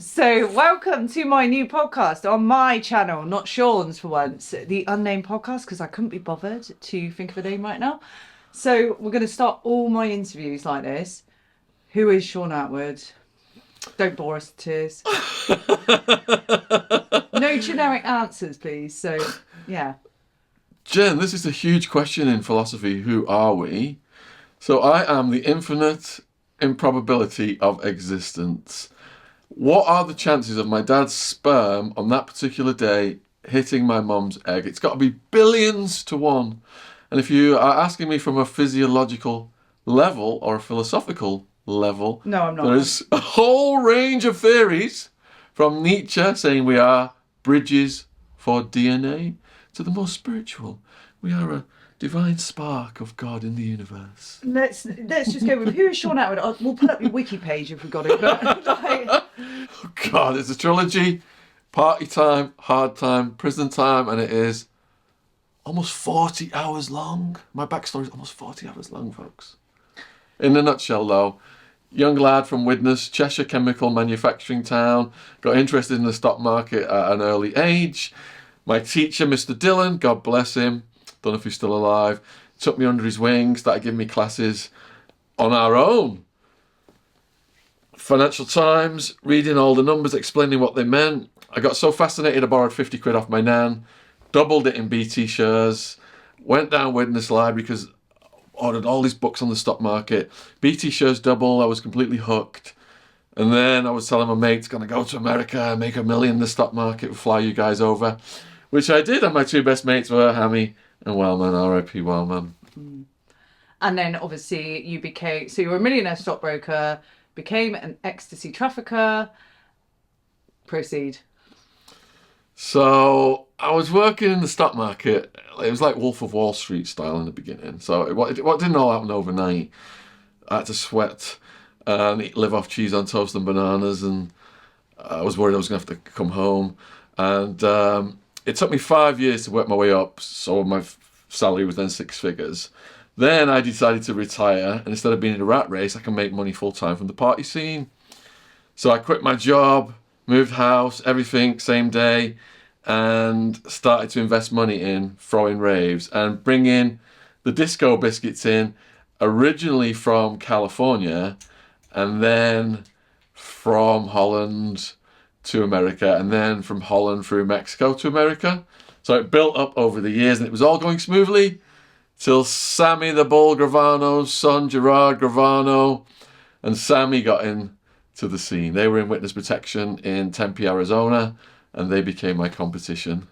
So, welcome to my new podcast on my channel, not Shaun's for once, the unnamed podcast, because I couldn't be bothered to think of a name right now. So, we're going to start all my interviews like this. Who is Shaun Attwood? Don't bore us to tears. No generic answers, please. So, yeah. Jen, this is a huge question in philosophy. Who are we? So I am the infinite improbability of existence. What are the chances of my dad's sperm on that particular day hitting my mum's egg? It's got to be billions to one. And if you are asking me from a physiological level or a philosophical level, No, I'm not. There's a whole range of theories from Nietzsche saying we are bridges for DNA to the more spiritual. We are a divine spark of God in the universe. Let's just go with who is Shaun Attwood. We'll put up your wiki page if we've got it. But, Oh God, it's a trilogy. Party time, hard time, prison time, and it is almost 40 hours long. My backstory is almost 40 hours long, folks. In a nutshell, though, young lad from Widnes, Cheshire chemical manufacturing town, got interested in the stock market at an early age. My teacher, Mr. Dillon, God bless him, don't know if he's still alive, took me under his wing, started giving me classes on our own. Financial Times, reading all the numbers, explaining what they meant. I got so fascinated I borrowed 50 quid off my nan, doubled it in BT shares, went down Widnes Library because I ordered all these books on the stock market. BT shares double, I was completely hooked. And then I was telling my mates, going to go to America, make $1 million in the stock market, fly you guys over. Which I did, and my two best mates were Hammy and Wellman, R.I.P. Wellman. and then obviously you became, so you were a millionaire stockbroker, became an ecstasy trafficker. Proceed. So I was working in the stock market. It was like Wolf of Wall Street style in the beginning. So it didn't all happen overnight. I had to sweat and live off cheese on toast and bananas, and I was worried I was going to have to come home. And it took me 5 years to work my way up, so my salary was then 6 figures. Then I decided to retire, and instead of being in a rat race, I can make money full-time from the party scene. So I quit my job, moved house, everything, same day, and started to invest money in throwing raves and bringing the disco biscuits in, originally from California, and then from Holland to America, and then from Holland through Mexico to America. So it built up over the years, and it was all going smoothly till Sammy the Bull Gravano's son, Gerard Gravano, and Sammy got into the scene. They were in witness protection in Tempe, Arizona, and they became my competition.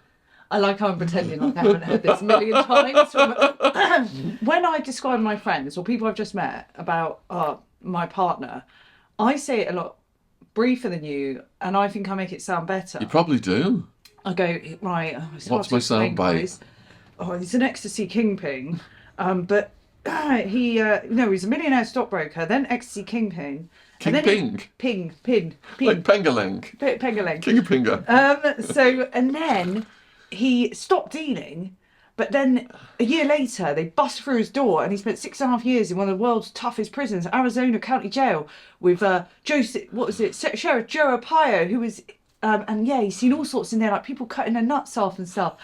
I like how I'm pretending like I haven't heard this a million times. When I describe my friends or people I've just met about my partner, I say it a lot briefer than you, and I think I make it sound better. You probably do. I go, right, it's hard What's to my explain, sound bite? guys. Oh, he's an ecstasy kingpin. But he's a millionaire stockbroker, then ecstasy kingpin. King and then Ping. Ping. Like Pengaling. Pengaling. King of Pinga. And then he stopped dealing, but then a year later they bust through his door, and he spent 6.5 years in one of the world's toughest prisons, Arizona County Jail, with Sheriff Joe Arpaio, who was, he's seen all sorts in there, like people cutting their nuts off and stuff.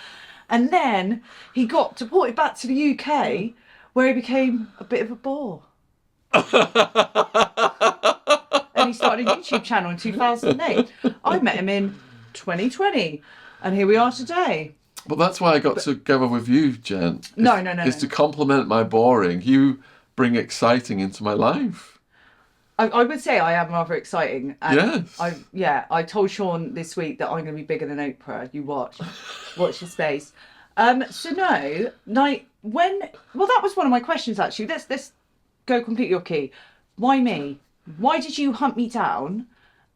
And then he got deported back to the UK, where he became a bit of a bore. And he started a YouTube channel in 2008. I met him in 2020, and here we are today. But that's why I got together with you, Jen. No. Is to complement my boring. You bring exciting into my life. I would say I am rather exciting. And Yes. I told Shaun this week that I'm going to be bigger than Oprah. You watch your space. That was one of my questions actually. Let's go completely off key. Why me? Why did you hunt me down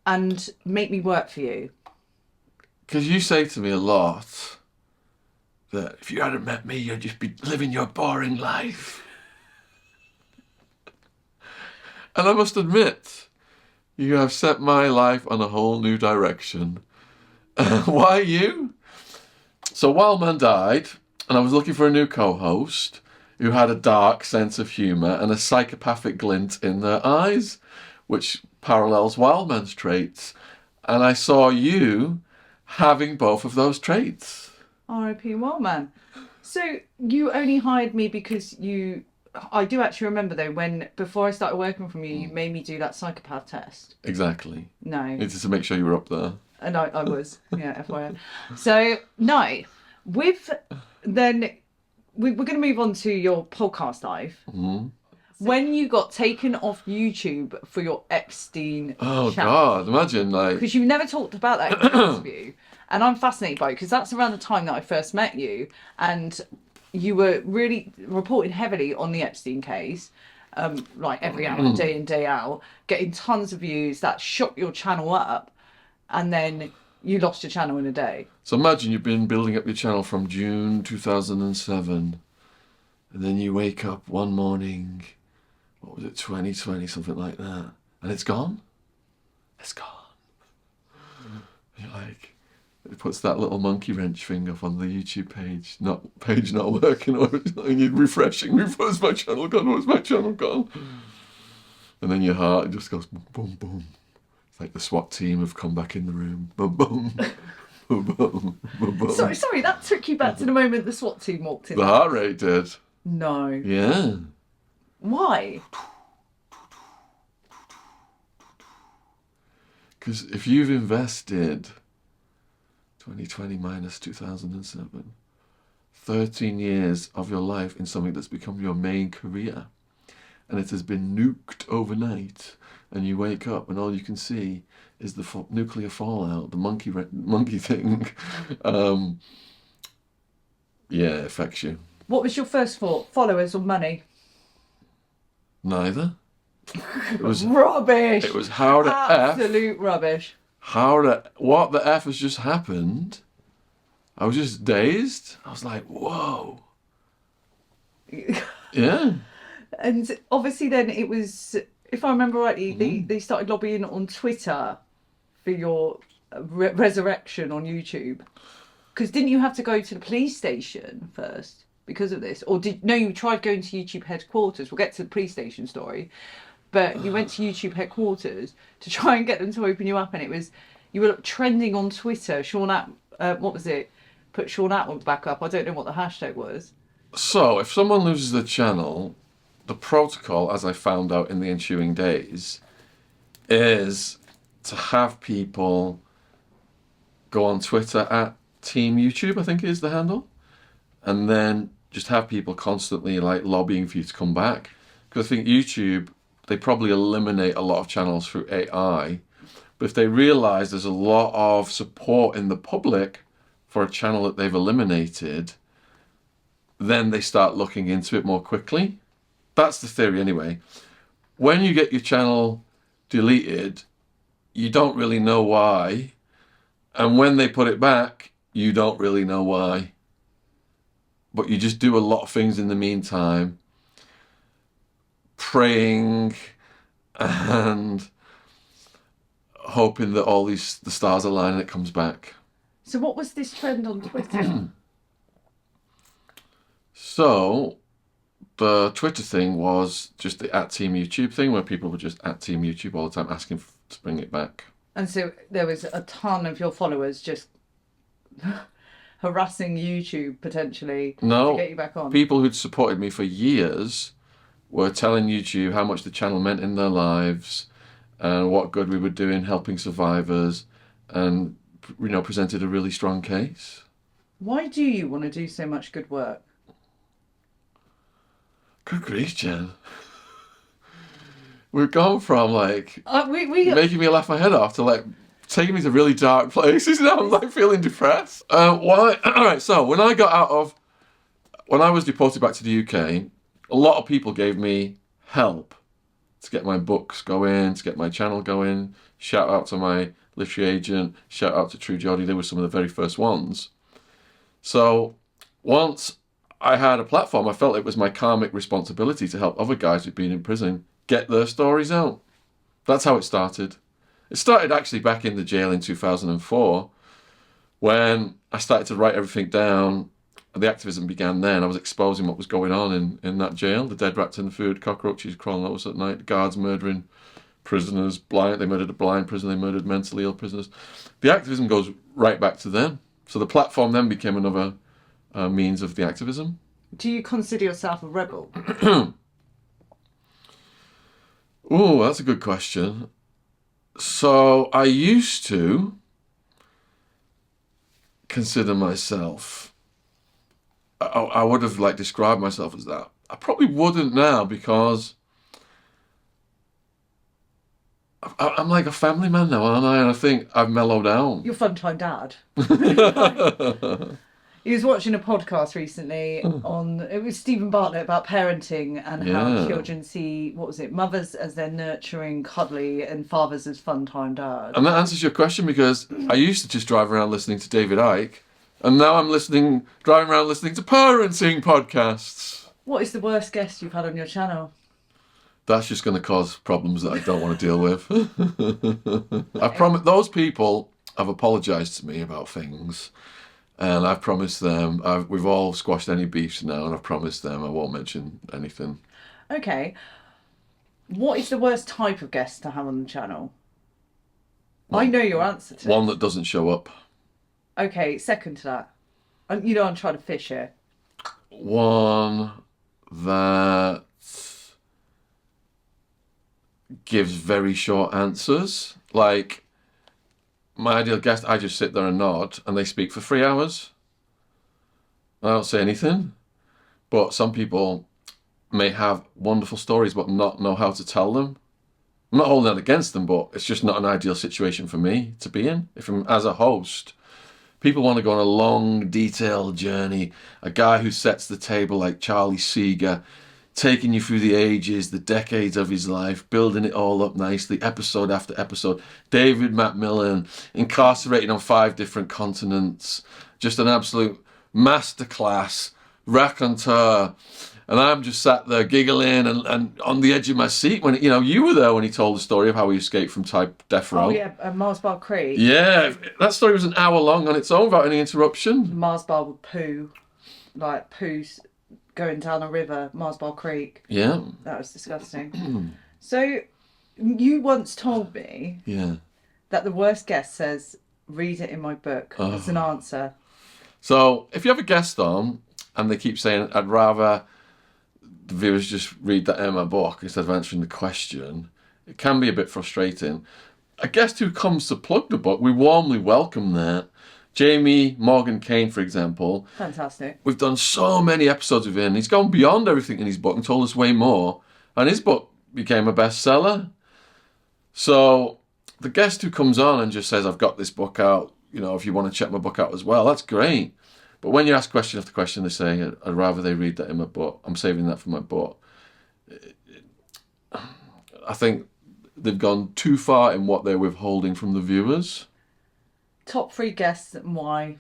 and make me work for you? Because you say to me a lot that if you hadn't met me, you'd just be living your boring life. And I must admit, you have set my life on a whole new direction. Why you? So Wildman died, and I was looking for a new co-host who had a dark sense of humour and a psychopathic glint in their eyes, which parallels Wildman's traits. and I saw you having both of those traits. R.I.P. Wild Man. So you only hired me because you. I do actually remember though when before I started working from you, you made me do that psychopath test. Exactly. No, It's to make sure you were up there. and I was, yeah, FYI. So no, with then we're going to move on to your podcast life. Mm-hmm. When you got taken off YouTube for your Epstein Oh chat, God! Imagine like because you never talked about that in the interview, and I'm fascinated by it because that's around the time that I first met you, and you were really reporting heavily on the Epstein case, like every hour, day in day out, getting tons of views. That shot your channel up, and then you lost your channel in a day. so. Imagine you've been building up your channel from June 2007, and then you wake up one morning. What was it? 2020, something like that, and it's gone. It's gone. You're like, it puts that little monkey wrench thing up on the YouTube page. Page not working, or and you're refreshing. Where's my channel gone? Where's my channel gone? And then your heart just goes boom, boom, boom. It's like the SWAT team have come back in the room. Boom, boom, boom, boom, boom, boom. Sorry, that took you back to the moment the SWAT team walked in. The heart rate did. No. Yeah. Why? Because if you've invested 2020 minus 2007, 13 years of your life in something that's become your main career, and it has been nuked overnight, and you wake up and all you can see is the nuclear fallout, the monkey thing, yeah, it affects you. What was your first thought? Followers or money? Neither. It was Rubbish. It was how the Absolute rubbish. what the F has just happened. I was just dazed. I was like, whoa. Yeah. And obviously then it was, if I remember rightly, they started lobbying on Twitter for your resurrection on YouTube. Because didn't you have to go to the police station first because of this? Or you tried going to YouTube headquarters. We'll get to the police station story. But you went to YouTube headquarters to try and get them to open you up, and you were trending on Twitter. What was it? Put Shaun Attwood back up. I don't know what the hashtag was. So if someone loses their channel, the protocol, as I found out in the ensuing days, is to have people go on Twitter at Team YouTube, I think is the handle, and then just have people constantly like lobbying for you to come back. Because I think YouTube, they probably eliminate a lot of channels through AI, but if they realise there's a lot of support in the public for a channel that they've eliminated, then they start looking into it more quickly. That's the theory anyway. When you get your channel deleted, you don't really know why, and when they put it back, you don't really know why. But you just do a lot of things in the meantime, praying and hoping that all the stars align and it comes back. So what was this trend on Twitter? So the Twitter thing was just the at Team YouTube thing, where people were just at Team YouTube all the time asking to bring it back. And so there was a ton of your followers just harassing YouTube potentially to get you back on. People who'd supported me for years were telling YouTube how much the channel meant in their lives and what good we were doing helping survivors, and presented a really strong case. Why do you want to do so much good work? Good grief, Jen. We've gone from like making me laugh my head off to like taking me to really dark places. Now I'm like feeling depressed. Why? All right. So when I was deported back to the UK, a lot of people gave me help to get my books going, to get my channel going. Shout out to my literary agent. Shout out to True Geordie. They were some of the very first ones. So once I had a platform, I felt it was my karmic responsibility to help other guys who'd been in prison get their stories out. That's how it started. It started actually back in the jail in 2004 when I started to write everything down. The activism began then. I was exposing what was going on in that jail. The dead rats in the food, cockroaches crawling over us at night, the guards murdering prisoners, blind. They murdered a blind prisoner. They murdered mentally ill prisoners. The activism goes right back to them. So the platform then became another means of the activism. Do you consider yourself a rebel? Oh, that's a good question. So I used to consider myself. I would have described myself as that. I probably wouldn't now because I'm like a family man now, aren't I? And I think I've mellowed out. You're fun-time dad. He was watching a podcast recently it was Stephen Bartlett about parenting and how children see, mothers as their nurturing, cuddly, and fathers as fun-time dads. And that answers your question because I used to just drive around listening to David Icke, and now I'm driving around listening to parenting podcasts. What is the worst guest you've had on your channel? That's just going to cause problems that I don't want to deal with. I promise those people have apologised to me about things, and I've promised them. We've all squashed any beefs now, and I've promised them I won't mention anything. Okay. What is the worst type of guest to have on the channel? I know your answer to one that doesn't show up. Okay, second to that. I'm trying to fish here. One that gives very short answers. Like, my ideal guest, I just sit there and nod, and they speak for 3 hours. I don't say anything. But some people may have wonderful stories but not know how to tell them. I'm not holding that against them, but it's just not an ideal situation for me to be in. If I'm as a host, people want to go on a long, detailed journey. A guy who sets the table like Charlie Seeger, taking you through the ages, the decades of his life, building it all up nicely, episode after episode. David Macmillan, incarcerated on 5 different continents. Just an absolute masterclass, raconteur. And I'm just sat there giggling and on the edge of my seat when, you were there when he told the story of how he escaped from death row. Oh, yeah, Mars Bar Creek. Yeah, that story was an hour long on its own without any interruption. Mars Bar would poo going down a river, Mars Bar Creek. Yeah. That was disgusting. So, you once told me that the worst guest says, read it in my book as an answer. So, if you have a guest on and they keep saying, I'd rather the viewers just read that in my book instead of answering the question, it can be a bit frustrating. A guest who comes to plug the book, we warmly welcome that. Jamie Morgan Kane, for example. Fantastic. We've done so many episodes with him. He's gone beyond everything in his book and told us way more. And his book became a bestseller. So the guest who comes on and just says, I've got this book out, if you want to check my book out as well, that's great. But when you ask question after question, they say, I'd rather they read that in my book. I'm saving that for my book. I think they've gone too far in what they're withholding from the viewers. Top 3 guests and why?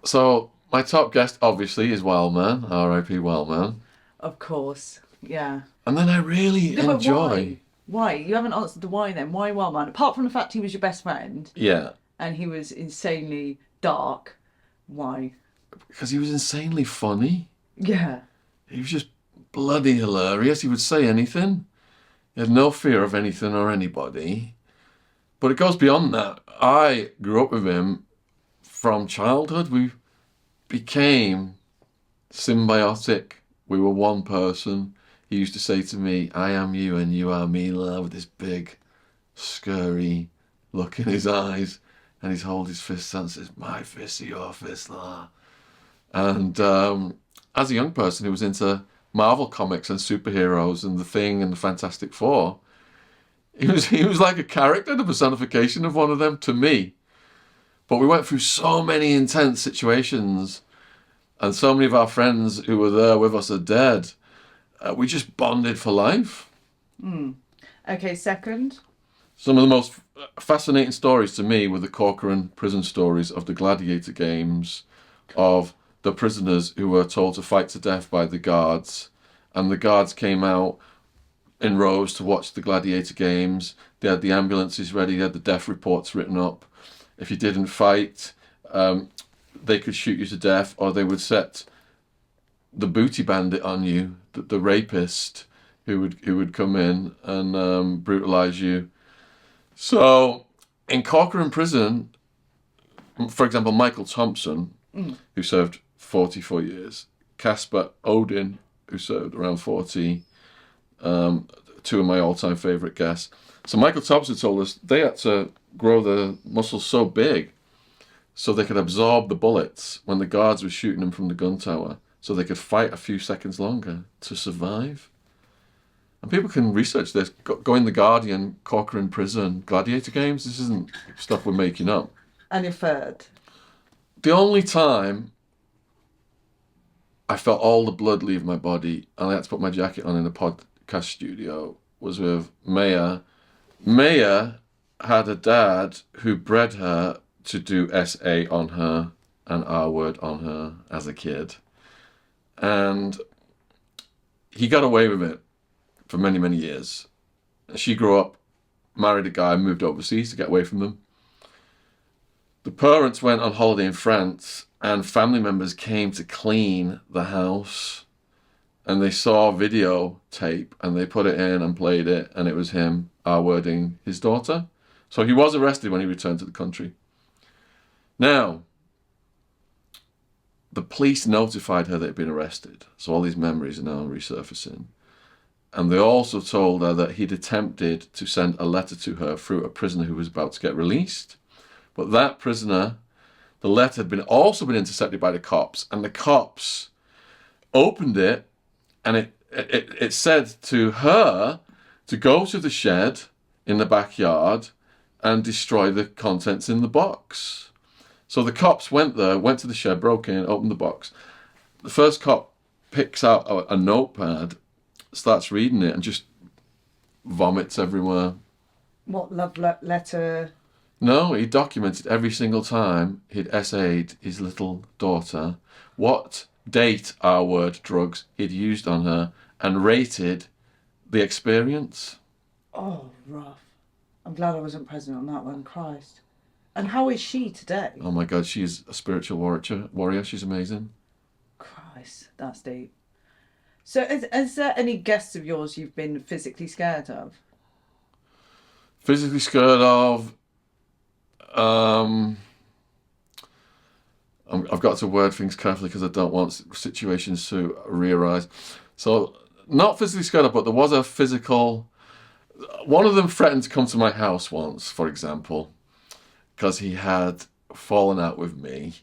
So, my top guest, obviously, is Wildman, R.I.P. Wildman. Of course, yeah. And then I really enjoy... Why? You haven't answered the why then. Why Wildman? Apart from the fact he was your best friend. Yeah. And he was insanely dark. Why? Because he was insanely funny. Yeah. He was just bloody hilarious. He would say anything. He had no fear of anything or anybody. But it goes beyond that. I grew up with him from childhood. We became symbiotic. We were one person. He used to say to me, I am you and you are me, love, with this big, scurry look in his eyes. And he'd hold his fists out and says, my fist, your fist, la. And as a young person who was into Marvel comics and superheroes and The Thing and the Fantastic Four, he was like a character, the personification of one of them to me. But we went through so many intense situations, and so many of our friends who were there with us are dead. We just bonded for life. Okay, second. Some of the most fascinating stories to me were the Corcoran prison stories of the gladiator games, of the prisoners who were told to fight to death by the guards, and the guards came out in rows to watch the gladiator games. They had the ambulances ready, they had the death reports written up. If you didn't fight, they could shoot you to death, or they would set the booty bandit on you, the rapist, who would come in and brutalize you. So in Corcoran Prison, for example, Michael Thompson, who served 44 years, Casper Odin, who served around 40, two of my all-time favourite guests. So Michael Thompson told us they had to grow the muscles so big so they could absorb the bullets when the guards were shooting them from the gun tower, so they could fight a few seconds longer to survive. And people can research this. Go in The Guardian, Corcoran Prison, Gladiator Games. This isn't stuff we're making up. And inferred. The only time I felt all the blood leave my body and I had to put my jacket on in a podcast studio was with Maya. Maya had a dad who bred her to do SA on her and R word on her as a kid. And he got away with it for many, many years. She grew up, married a guy, moved overseas to get away from them. The parents went on holiday in France and family members came to clean the house and they saw videotape and they put it in and played it and it was him R-wording his daughter. So he was arrested when he returned to the country. Now, the police notified her that he'd been arrested. So all these memories are now resurfacing. And they also told her that he'd attempted to send a letter to her through a prisoner who was about to get released. But that prisoner, the letter had also been intercepted by the cops. And the cops opened it and it said to her to go to the shed in the backyard and destroy the contents in the box. So the cops went there, went to the shed, broke in, opened the box. The first cop picks out a notepad, starts reading it and just vomits everywhere. What love letter? No, he documented every single time he'd essayed his little daughter, what date R-word drugs he'd used on her, and rated the experience. Oh, rough. I'm glad I wasn't present on that one, Christ. And how is she today? Oh my God, she's a spiritual warrior. She's amazing. Christ, that's deep. So is there any guests of yours you've been physically scared of? Physically scared of... I've got to word things carefully because I don't want situations to re-arise. So, not physically scared of, but there was a physical... One of them threatened to come to my house once, for example, because he had fallen out with me.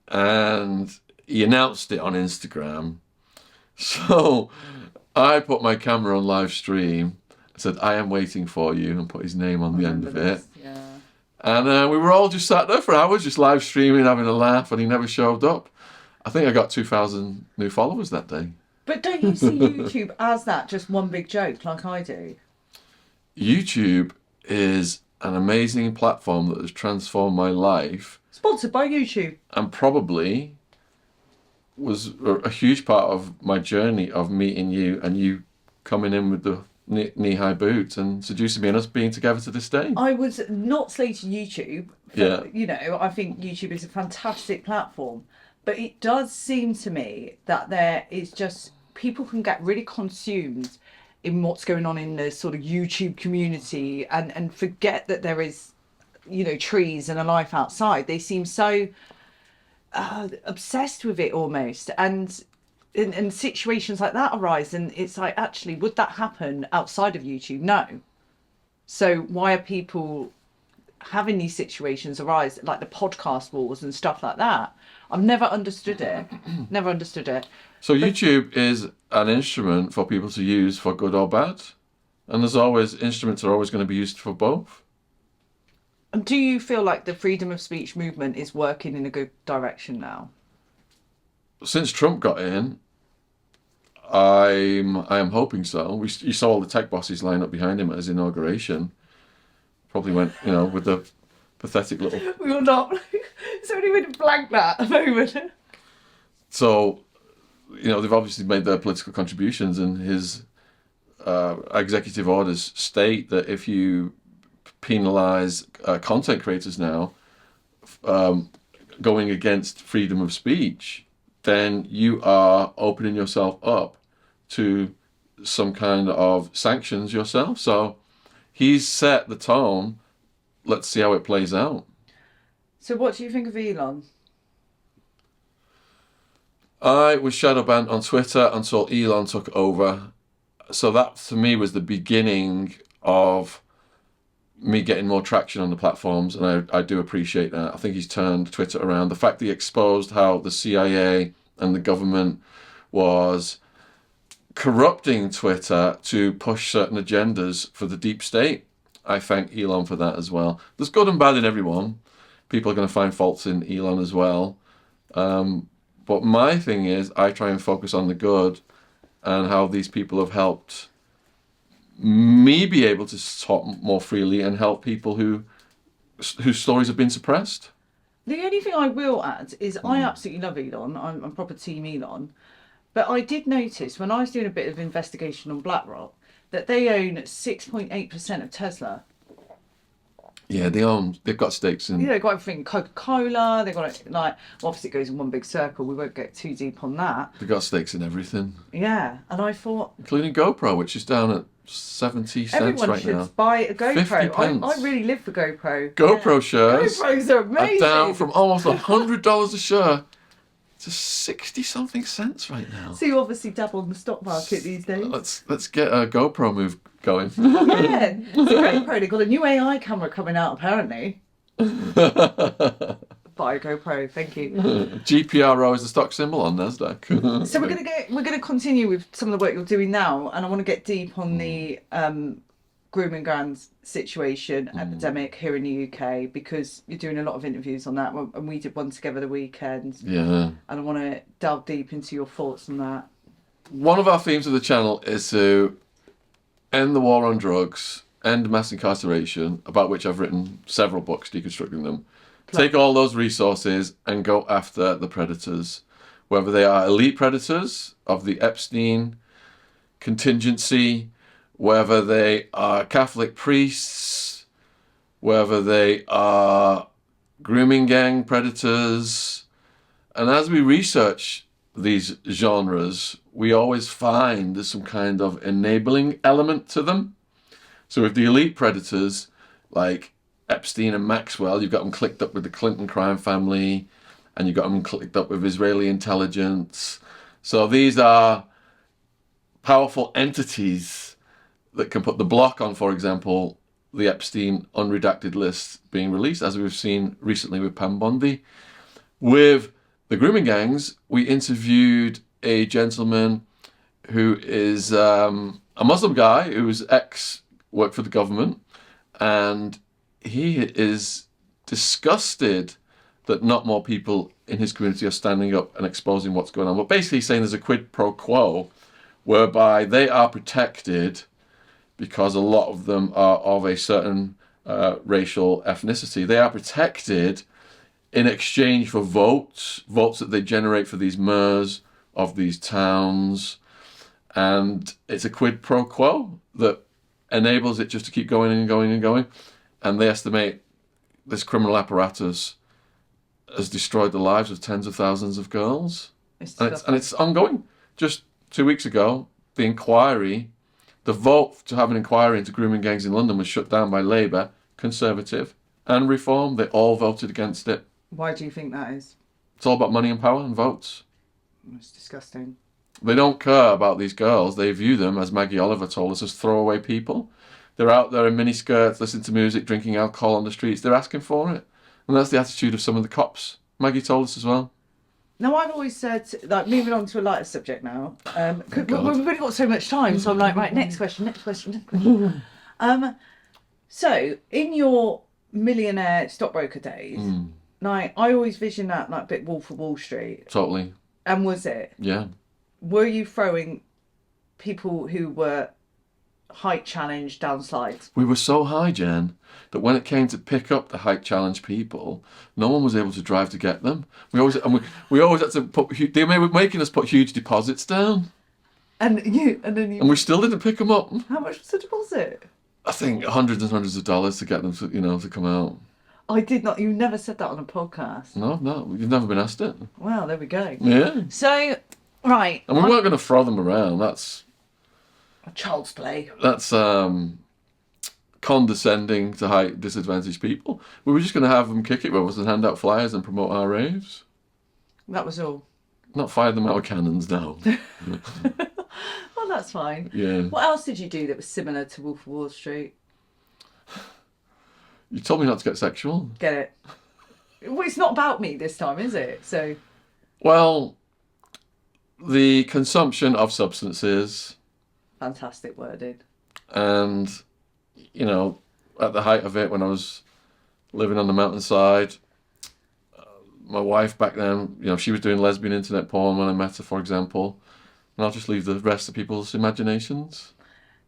And he announced it on Instagram. So, I put my camera on live stream, said, "I am waiting for you," and put his name on the end of it. Yeah. And we were all just sat there for hours, just live streaming, having a laugh, and he never showed up. I think I got 2,000 new followers that day. But don't you see YouTube as that, just one big joke, like I do? YouTube is an amazing platform that has transformed my life. Sponsored by YouTube. And probably was a huge part of my journey of meeting you and you coming in with the knee-high boots and seducing me and us being together to this day. I was not slating YouTube. Yeah. You know, I think YouTube is a fantastic platform. But it does seem to me that there is just... People can get really consumed in what's going on in the sort of YouTube community and forget that there is, you know, trees and a life outside. They seem so obsessed with it almost. And situations like that arise and it's like, actually, would that happen outside of YouTube? No. So why are people having these situations arise, like the podcast wars and stuff like that? I've never understood it. Never understood it. So YouTube is an instrument for people to use for good or bad. And instruments are always going to be used for both. And do you feel like the freedom of speech movement is working in a good direction now? Since Trump got in, I am hoping so. You saw all the tech bosses line up behind him at his inauguration. Probably went, you know, with the pathetic little... We will not... Somebody would blank that a moment. So, you know, they've obviously made their political contributions, and his executive orders state that if you penalise content creators now going against freedom of speech, then you are opening yourself up to some kind of sanctions yourself. So he's set the tone. Let's see how it plays out. So what do you think of Elon? I was shadow banned on Twitter until Elon took over. So that to me was the beginning of me getting more traction on the platforms, and I do appreciate that. I think he's turned Twitter around. The fact that he exposed how the CIA and the government was corrupting Twitter to push certain agendas for the deep state, I thank Elon for that as well. There's good and bad in everyone. People are going to find faults in Elon as well. But my thing is, I try and focus on the good and how these people have helped me be able to talk more freely and help people whose stories have been suppressed. The only thing I will add is I absolutely love Elon. I'm proper team Elon. But I did notice when I was doing a bit of investigation on BlackRock that they own 6.8% of Tesla. Yeah, they've got stakes in. You know, they've got everything, Coca-Cola, they've got it, like, well, obviously it goes in one big circle, we won't get too deep on that. They've got stakes in everything. Yeah, and I thought... Including GoPro, which is down at 70 cents everyone right should now. buy a GoPro. 50 pence. I really live for GoPro. GoPro shares GoPros are amazing. are down from almost $100 a share to 60-something cents right now. So you obviously dabble in the stock market these days. Let's get a GoPro move going. Yeah, so GoPro, they've got a new AI camera coming out apparently. Buy a GoPro, thank you. GPRO is the stock symbol on Nasdaq. So we're gonna continue with some of the work you're doing now, and I want to get deep on the grooming gangs situation epidemic here in the UK, because you're doing a lot of interviews on that, and we did one together the weekend. Yeah. And I want to delve deep into your thoughts on that. One of our themes of the channel is to end the war on drugs, end mass incarceration, about which I've written several books deconstructing them. Take all those resources and go after the predators, whether they are elite predators of the Epstein contingency, whether they are Catholic priests, whether they are grooming gang predators. And as we research these genres, we always find there's some kind of enabling element to them. So with the elite predators, like Epstein and Maxwell, you've got them clicked up with the Clinton crime family, and you've got them clicked up with Israeli intelligence. So these are powerful entities that can put the block on, for example, the Epstein unredacted list being released, as we've seen recently with Pam Bondi. With the grooming gangs, we interviewed a gentleman who is a Muslim guy who's worked for the government, and he is disgusted that not more people in his community are standing up and exposing what's going on. But basically saying there's a quid pro quo whereby they are protected because a lot of them are of a certain racial ethnicity. They are protected in exchange for votes that they generate for these mayors of these towns. And it's a quid pro quo that enables it just to keep going and going and going. And they estimate this criminal apparatus has destroyed the lives of tens of thousands of girls. And it's ongoing. Just 2 weeks ago, the vote to have an inquiry into grooming gangs in London was shut down by Labour, Conservative and Reform. They all voted against it. Why do you think that is? It's all about money and power and votes. It's disgusting. They don't care about these girls. They view them, as Maggie Oliver told us, as throwaway people. They're out there in miniskirts, listening to music, drinking alcohol on the streets. They're asking for it. And that's the attitude of some of the cops. Maggie told us as well. Now, I've always said, like, moving on to a lighter subject now, we've only got so much time, so I'm like, right, next question. So, in your millionaire stockbroker days, like, I always vision that, like, bit Wolf of Wall Street. Totally. And was it? Yeah. Were you throwing people who were height challenged down slides? We were so high, Jen, that when it came to pick up the height challenge people, no one was able to drive to get them. We always had to they were making us put huge deposits down. And we still didn't pick them up. How much was the deposit? I think hundreds and hundreds of dollars to get them to come out. I did not. You never said that on a podcast. No, you've never been asked it. Well, there we go. Yeah. So, right. And we weren't going to throw them around. Child's play. That's condescending to height disadvantaged people. We were just going to have them kick it with us and hand out flyers and promote our raves. That was all. Not fire them out of cannons, no. Well, that's fine. Yeah. What else did you do that was similar to Wolf of Wall Street? You told me not to get sexual. Get it? Well, it's not about me this time, is it? So, Well, the consumption of substances fantastic wording. and, you know, at the height of it when I was living on the mountainside, my wife back then, you know, she was doing lesbian internet porn when I met her, for example. And I'll just leave the rest to people's imaginations.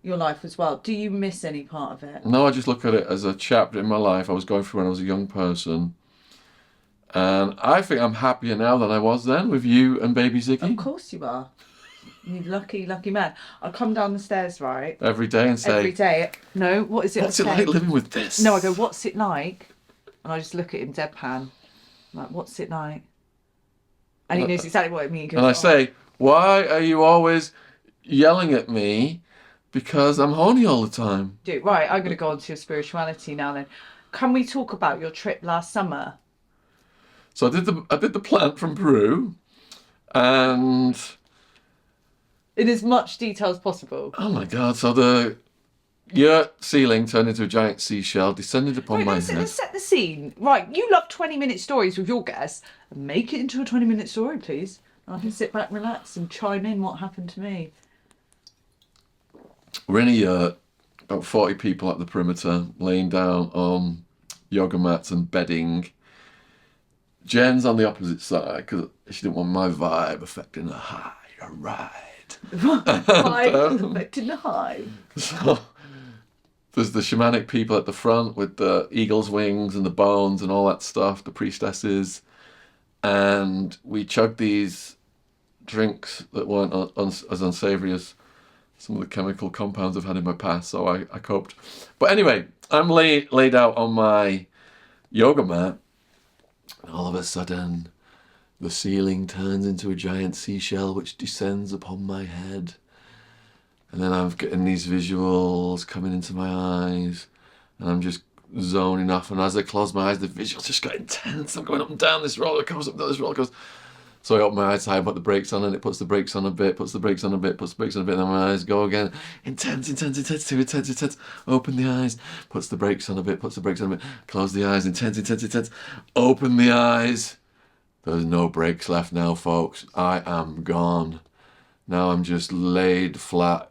Your life as well. Do you miss any part of it? No, I just look at it as a chapter in my life I was going through when I was a young person. And I think I'm happier now than I was then with you and baby Ziggy. Of course you are. You lucky, lucky man. I'll come down the stairs, right? Every day and say, Every day. No, what is it? what's it like living with this? No, I go, what's it like? And I just look at him deadpan. I'm like, what's it like? And he knows exactly what I mean. He goes, And I say, why are you always yelling at me? Because I'm horny all the time. Dude, right, I'm going to go on to your spirituality now then. Can we talk about your trip last summer? So I did the plant from Peru, and In as much detail as possible. oh my god! So the yurt ceiling turned into a giant seashell, descended upon my Let's head. set the scene. Right, you love 20-minute stories with your guests. Make it into a 20-minute story, please. And I can sit back, relax, and chime in what happened to me. We're in a yurt, about 40 people at the perimeter, laying down on yoga mats and bedding. Jen's on the opposite side because she didn't want my vibe affecting her high ride. Hive affecting the hive. So there's the shamanic people at the front with the eagle's wings and the bones and all that stuff, the priestesses. And we chugged these drinks that weren't as unsavory as some of the chemical compounds I've had in my past, so I coped. But anyway, I'm laid out on my yoga mat, and all of a sudden, the ceiling turns into a giant seashell which descends upon my head. And then I'm getting these visuals coming into my eyes, and I'm just zoning off. And as I close my eyes, the visuals just got intense. I'm going up and down this roller coaster, up and down this roller coaster. So I open my eyes high, put the brakes on, and it puts the brakes on a bit, puts the brakes on a bit, puts the brakes on a bit, and then my eyes go again. Intense, intense, intense, too intense, intense. Open the eyes, puts the brakes on a bit, puts the brakes on a bit. Close the eyes, intense, intense, intense. Open the eyes. There's no brakes left now, folks. I am gone. Now I'm just laid flat.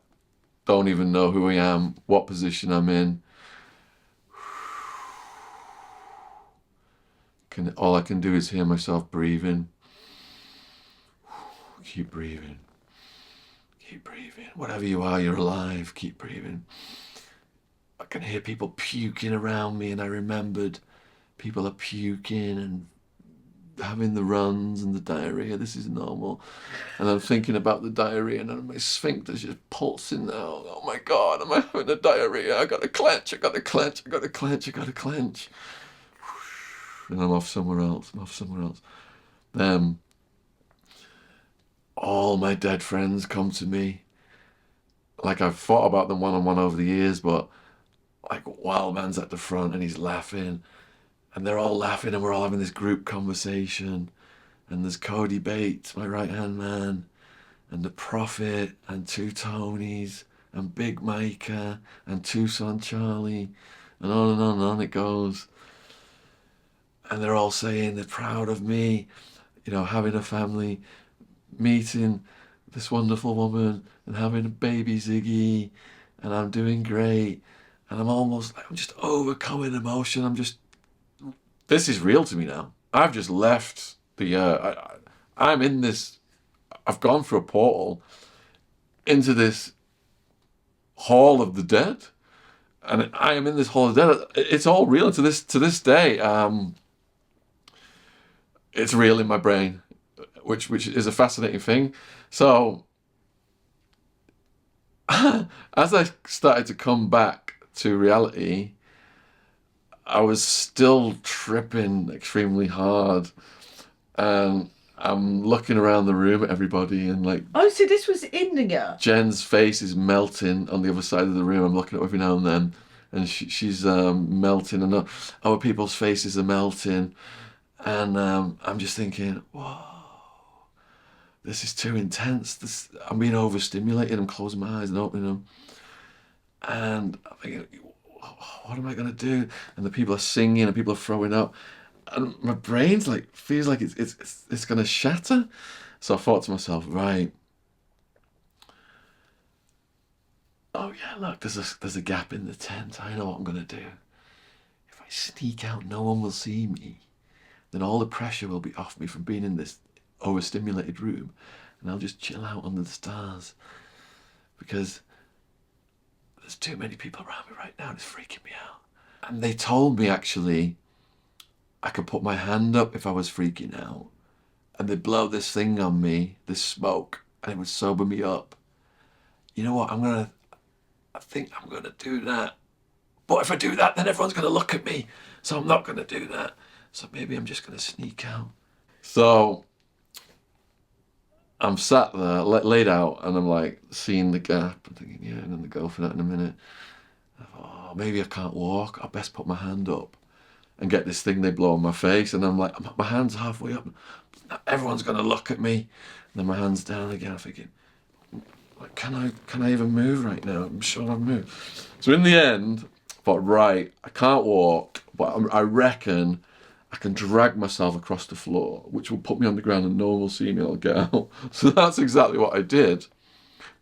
Don't even know who I am, what position I'm in. All I can do is hear myself breathing. Keep breathing. Keep breathing. Whatever you are, you're alive. Keep breathing. I can hear people puking around me, and I remembered people are puking and having the runs and the diarrhea. This is normal. And I'm thinking about the diarrhea, and then my sphincter's just pulsing now. Oh my God, am I having a diarrhea? I gotta clench, I gotta clench, I gotta clench, I gotta clench. And I'm off somewhere else. All my dead friends come to me. Like I've thought about them one-on-one over the years, but like Wildman's at the front and he's laughing. And they're all laughing and we're all having this group conversation. And there's Cody Bates, my right-hand man, and the Prophet, and two Tonys, and Big Micah, and Tucson Charlie, and on and on and on it goes. And they're all saying they're proud of me, you know, having a family, meeting this wonderful woman and having a baby Ziggy, and I'm doing great, and I'm just overcoming emotion. This is real to me now. I've just left I'm in this, I've gone through a portal into this hall of the dead, and I am in this hall of the dead. It's all real to this day. It's real in my brain, which is a fascinating thing. So as I started to come back to reality, I was still tripping extremely hard, and I'm looking around the room at everybody, and like Oh, so this was India. Jen's face is melting on the other side of the room. I'm looking at her every now and then, and she's melting, and other people's faces are melting, and I'm just thinking, whoa, this is too intense. I'm being overstimulated. I'm closing my eyes and opening them, and I'm thinking, what am I gonna do? And the people are singing, and people are throwing up, and my brain's like feels like it's gonna shatter. So I thought to myself, right. Oh yeah, look, there's a gap in the tent. I know what I'm gonna do. If I sneak out, no one will see me. Then all the pressure will be off me from being in this overstimulated room, and I'll just chill out under the stars. Because there's too many people around me right now, and it's freaking me out. And they told me actually I could put my hand up if I was freaking out, and they'd blow this thing on me, this smoke, and it would sober me up. You know what? I think I'm going to do that. But if I do that, then everyone's going to look at me. So I'm not going to do that. So maybe I'm just going to sneak out. So I'm sat there, laid out, and I'm like seeing the gap. I'm thinking, yeah, I'm going to go for that in a minute. I thought, oh, maybe I can't walk. I'll best put my hand up and get this thing they blow on my face. And I'm like, my hand's halfway up. Everyone's going to look at me. And then my hand's down again. I'm thinking, can I even move right now? I'm sure I'll move. So in the end, I thought, right, I can't walk, but I reckon I can drag myself across the floor, which will put me on the ground and no one will see me. I'll get out. So that's exactly what I did,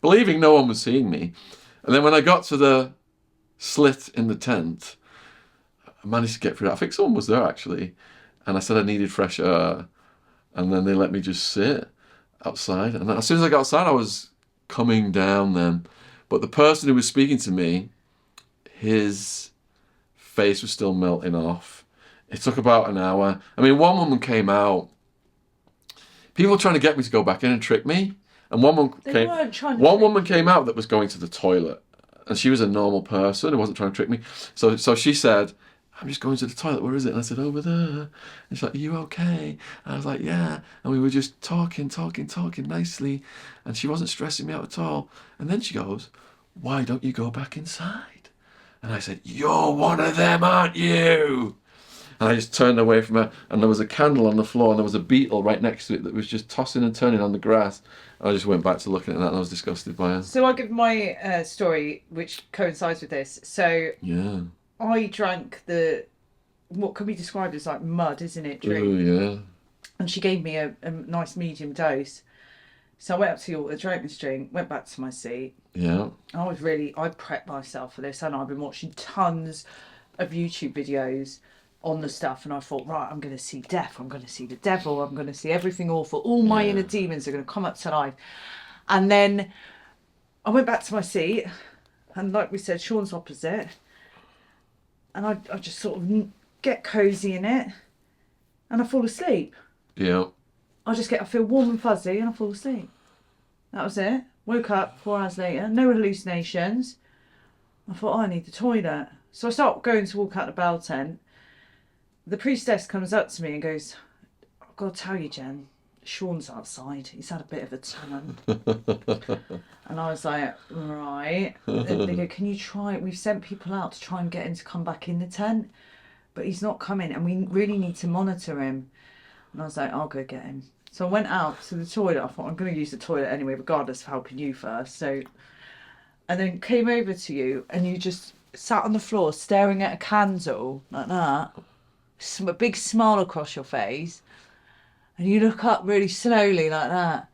believing no one was seeing me. And then when I got to the slit in the tent, I managed to get through that. I think someone was there actually, and I said I needed fresh air, and then they let me just sit outside. And as soon as I got outside, I was coming down then, but the person who was speaking to me, his face was still melting off. It took about an hour. I mean, one woman came out. People were trying to get me to go back in and trick me, and one woman came out that was going to the toilet, and she was a normal person who wasn't trying to trick me. So she said, I'm just going to the toilet, where is it? And I said, over there. And she's like, are you okay? And I was like, yeah. And we were just talking nicely. And she wasn't stressing me out at all. And then she goes, why don't you go back inside? And I said, you're one of them, aren't you? And I just turned away from her, and there was a candle on the floor, and there was a beetle right next to it that was just tossing and turning on the grass. And I just went back to looking at that, and I was disgusted by it. So I'll give my story, which coincides with this. So Yeah. I drank what can be described as like mud, isn't it? Drink. Oh, yeah. And she gave me a nice medium dose. So I went up to the altar, drank this drink, went back to my seat. Yeah. I prepped myself for this, and I've been watching tons of YouTube videos on the stuff, and I thought, right, I'm going to see death, I'm going to see the devil, I'm going to see everything awful. All my inner demons are going to come up to life. And then I went back to my seat, and like we said, Shaun's opposite. And I just sort of get cosy in it, and I fall asleep. Yeah. I feel warm and fuzzy, and I fall asleep. That was it. Woke up 4 hours later, no hallucinations. I thought, I need the toilet. So I start going to walk out the bell tent. The priestess comes up to me and goes, I've got to tell you, Jen, Shaun's outside. He's had a bit of a tan. And I was like, right. And they go, can you try? We've sent people out to try and get him to come back in the tent, but he's not coming, and we really need to monitor him. And I was like, I'll go get him. So I went out to the toilet. I thought, I'm going to use the toilet anyway, regardless of helping you first. So, and then came over to you, and you just sat on the floor staring at a candle like that, a big smile across your face, and you look up really slowly like that.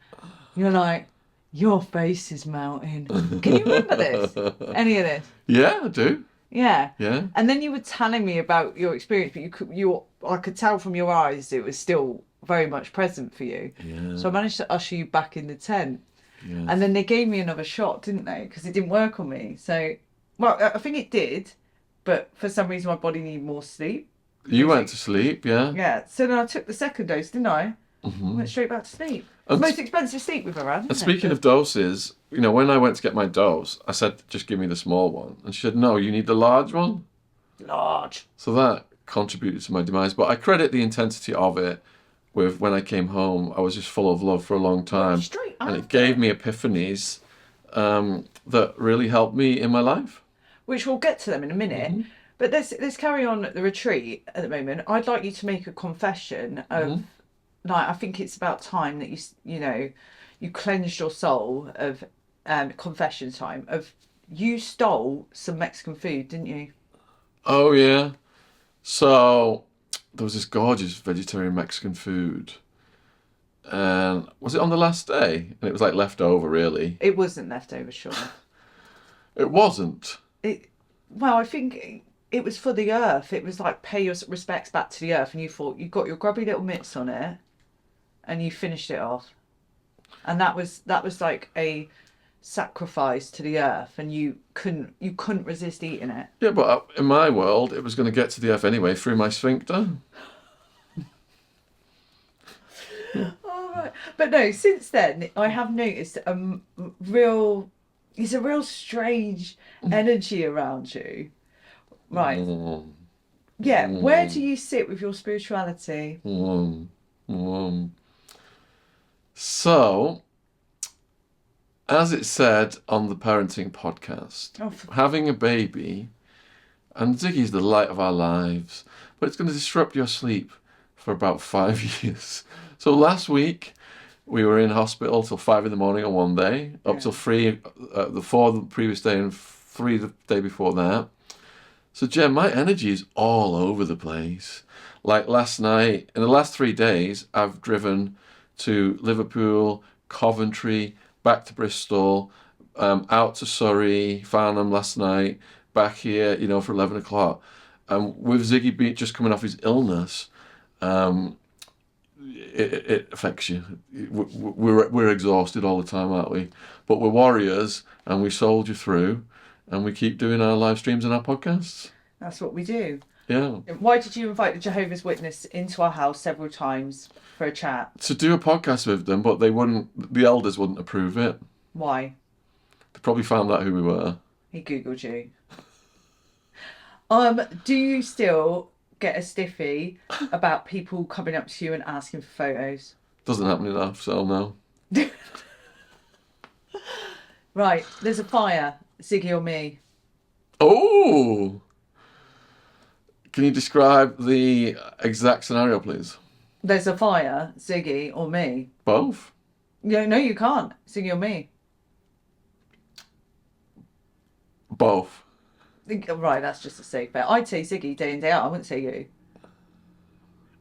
You're like, your face is melting. Can you remember this? Any of this? Yeah, I do. Yeah. Yeah. And then you were telling me about your experience, but I could tell from your eyes it was still very much present for you. Yeah. So I managed to usher you back in the tent. Yeah. And then they gave me another shot, didn't they? Because it didn't work on me. So, well, I think it did, but for some reason my body needed more sleep. You went to sleep, yeah? Yeah. So then I took the second dose, didn't I? Mm-hmm. Went straight back to sleep. The most expensive sleep we've ever had. And speaking of doses, when I went to get my dose, I said, just give me the small one. And she said, no, you need the large one. Large. So that contributed to my demise. But I credit the intensity of it with when I came home, I was just full of love for a long time. Straight And it after. gave me epiphanies that really helped me in my life. Which we'll get to them in a minute. Mm-hmm. But let's carry on at the retreat at the moment. I'd like you to make a confession of, like, I think it's about time that you cleansed your soul of confession time of you stole some Mexican food, didn't you? Oh, yeah. So there was this gorgeous vegetarian Mexican food. And was it on the last day? And it was like left over, really. It wasn't leftover, Sean. It wasn't. Well, I think it was for the earth. It was like pay your respects back to the earth, and you thought you got your grubby little mitts on it, and you finished it off, and that was like a sacrifice to the earth, and you couldn't resist eating it. Yeah, but in my world, it was going to get to the earth anyway through my sphincter. All right, but no. Since then, I have noticed it's a real strange energy around you. Right. Yeah. Where do you sit with your spirituality? So, as it said on the parenting podcast, having a baby, and Ziggy's the light of our lives, but it's going to disrupt your sleep for about 5 years. So last week, we were in hospital till 5 in the morning on one day, up till 3 the 4 the previous day and 3 the day before that. So Jen, my energy is all over the place. Like last night, in the last 3 days, I've driven to Liverpool, Coventry, back to Bristol, out to Surrey, Farnham last night, back here, for 11 o'clock. With Ziggy just coming off his illness, it affects you. We're exhausted all the time, aren't we? But we're warriors, and we soldier through, and we keep doing our live streams and our podcasts. That's what we do. Yeah. Why did you invite the Jehovah's Witness into our house several times for a chat? To do a podcast with them, but the elders wouldn't approve it. Why? They probably found out who we were. He Googled you. Do you still get a stiffy about people coming up to you and asking for photos? Doesn't happen enough, so no. Right, there's a fire, Ziggy or me. Oh! Can you describe the exact scenario, please? There's a fire, Ziggy or me. Both? No, you can't. Ziggy or me. Both. Right, that's just a safe bet. I'd say Ziggy day in, day out. I wouldn't say you.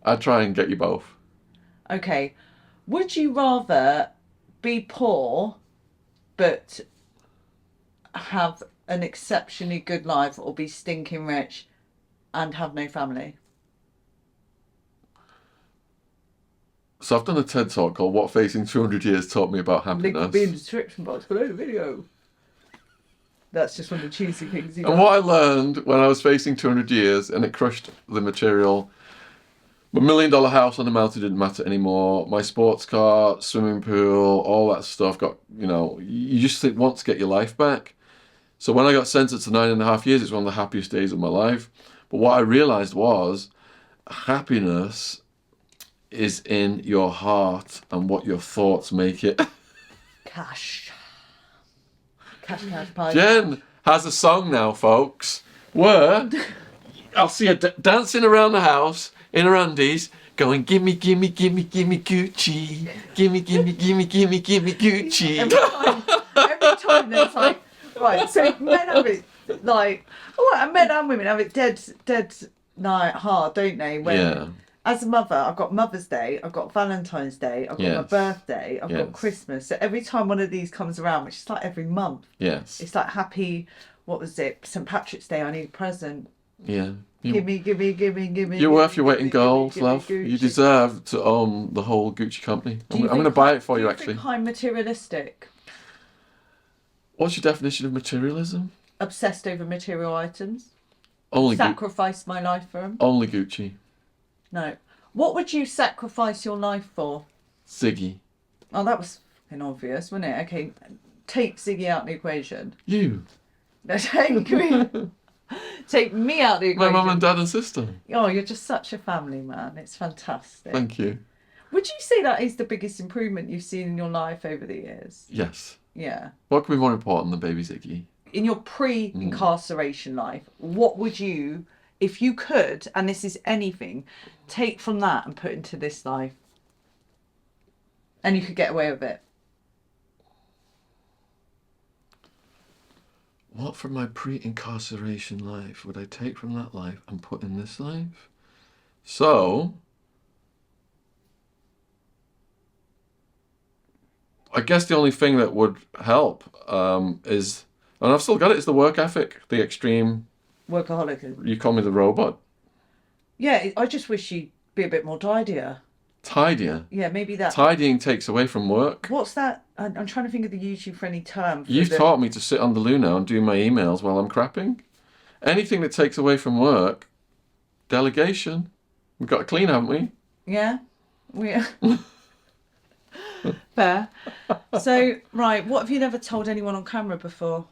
I'd try and get you both. Okay. Would you rather be poor but have an exceptionally good life, or be stinking rich and have no family? So I've done a TED talk called What Facing 200 Years Taught Me About Link will Happiness. be in the description box below the video. That's just one of the cheesy things you And what I learned when I was facing 200 years, and it crushed the material, my $1 million house on the mountain didn't matter anymore. My sports car, swimming pool, all that stuff got, you just want to get your life back. So when I got sentenced to 9.5 years, it's one of the happiest days of my life. But what I realised was happiness is in your heart and what your thoughts make it. Cash, pie. Jen has a song now, folks, where I'll see her dancing around the house in her undies, going, gimme, gimme, gimme, gimme Gucci. Gimme, gimme, gimme, gimme, gimme Gucci. Every time there's like, right, so men have it like, and men and women have it dead like hard, don't they? When, as a mother, I've got Mother's Day, I've got Valentine's Day, I've got my birthday, I've got Christmas. So every time one of these comes around, which is like every month, it's like happy, what was it, St. Patrick's Day, I need a present. Yeah. Gimme. You're worth your weight in gold, love. You deserve to own the whole Gucci company. I'm going to buy it for you, actually. Do you think I'm materialistic? What's your definition of materialism? Obsessed over material items. Only sacrifice my life for them. Only Gucci. No. What would you sacrifice your life for? Ziggy. Oh, that was fucking obvious, wasn't it? Okay, take Ziggy out of the equation. You. No, take me out of the equation. My mum and dad and sister. Oh, you're just such a family man. It's fantastic. Thank you. Would you say that is the biggest improvement you've seen in your life over the years? Yes. Yeah. What could be more important than baby Ziggy? In your pre-incarceration life, what would you, if you could, and this is anything, take from that and put into this life? And you could get away with it. What from my pre-incarceration life would I take from that life and put in this life? So, I guess the only thing that would help is, and I've still got it, is the work ethic, the extreme. Workaholic. You call me the robot. Yeah, I just wish you'd be a bit more tidier. Tidier. Yeah, maybe that. Tidying takes away from work. What's that? I'm trying to think of the YouTube-friendly term. You've taught me to sit on the loo now and do my emails while I'm crapping. Anything that takes away from work, delegation. We've got to clean, haven't we? Yeah. Fair. So, right, what have you never told anyone on camera before?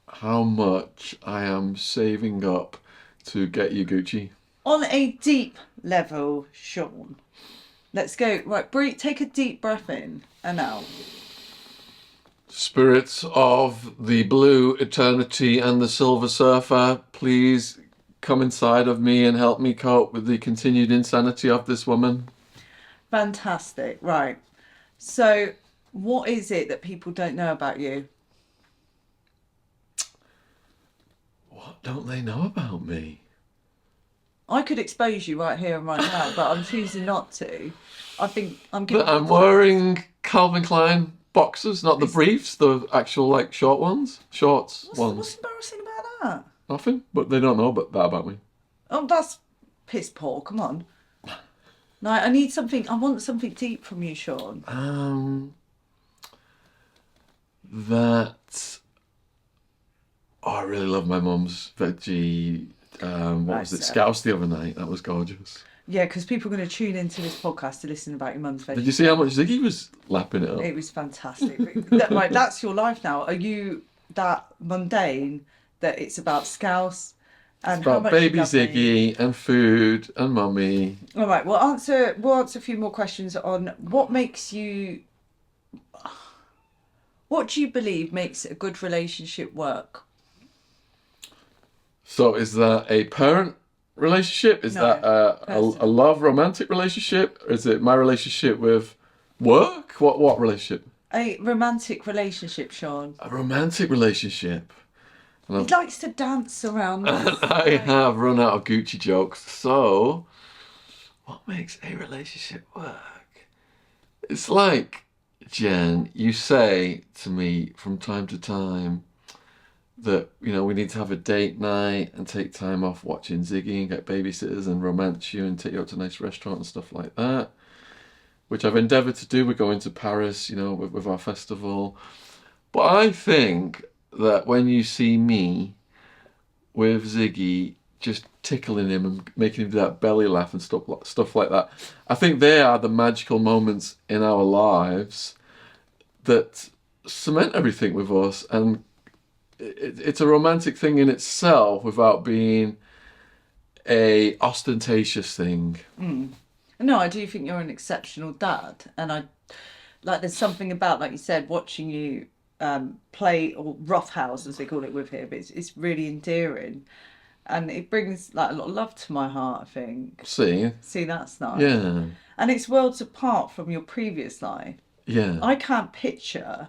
How much I am saving up to get you Gucci. On a deep level, Shaun. Let's go. Right, take a deep breath in and out. Spirits of the blue eternity and the silver surfer, please come inside of me and help me cope with the continued insanity of this woman. Fantastic. Right. So, what is it that people don't know about you? What don't they know about me? I could expose you right here and right now, but I'm choosing not to. I think I'm giving. That I'm wearing Calvin Klein boxers, not the briefs, the actual like short ones, shorts ones. What's embarrassing about that? Nothing, but they don't know that about me. Oh, that's piss poor. Come on. No, I need something. I want something deep from you, Shaun. I really love my mum's veggie. What was it? Scouse the other night. That was gorgeous. Yeah, because people are going to tune into this podcast to listen about your mum's veggie. Did you see how much Ziggy was lapping it up? It was fantastic. Right, that's your life now. Are you that mundane that it's about scouse and It's how about much baby you love me? Ziggy and food and mummy. All right, we'll answer a few more questions on what makes you. What do you believe makes a good relationship work? So is that a parent relationship? Is No, that a love romantic relationship? Or is it my relationship with work? What relationship? A romantic relationship, Shaun. A romantic relationship. He likes to dance around this. I have run out of Gucci jokes. So, what makes a relationship work? It's like, Jen, you say to me from time to time that, you know, we need to have a date night and take time off watching Ziggy and get babysitters and romance you and take you out to a nice restaurant and stuff like that, which I've endeavoured to do. We're going to Paris, you know, with our festival. But I think that when you see me with Ziggy just tickling him and making him do that belly laugh and stuff like that, I think they are the magical moments in our lives that cement everything with us, and it's a romantic thing in itself without being a ostentatious thing. No, I do think you're an exceptional dad, and I like. There's something about, like you said, watching you play, or roughhouse as they call it with him. It's really endearing, and it brings like a lot of love to my heart. I think. See, that's nice. Yeah. And it's worlds apart from your previous life. Yeah. I can't picture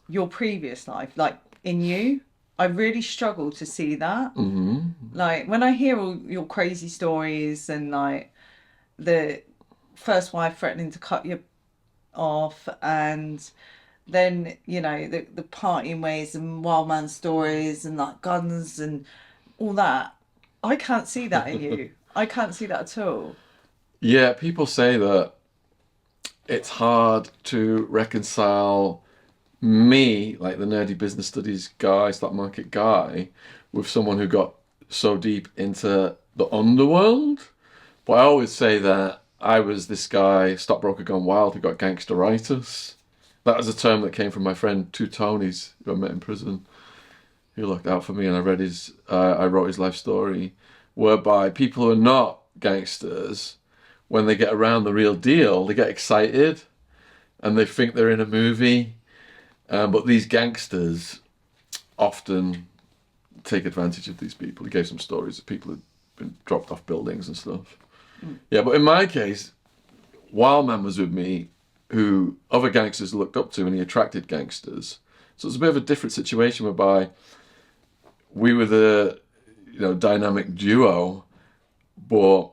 your previous life like in you. I really struggle to see that. Mm-hmm. Like when I hear all your crazy stories and like the first wife threatening to cut you off, and then, you know, the partying ways and wild man stories and like guns and all that, I can't see that in you. I can't see that at all. Yeah, people say that it's hard to reconcile me, like the nerdy business studies guy, stock market guy, with someone who got so deep into the underworld. But I always say that I was this guy, stockbroker gone wild, who got gangsteritis. That was a term that came from my friend Two Tonys, who I met in prison. He looked out for me, and I wrote his life story, whereby people who are not gangsters when they get around the real deal, they get excited and they think they're in a movie. But these gangsters often take advantage of these people. He gave some stories of people who'd been dropped off buildings and stuff. Yeah, but in my case, Wildman was with me, who other gangsters looked up to, and he attracted gangsters. So it's a bit of a different situation whereby we were the dynamic duo, but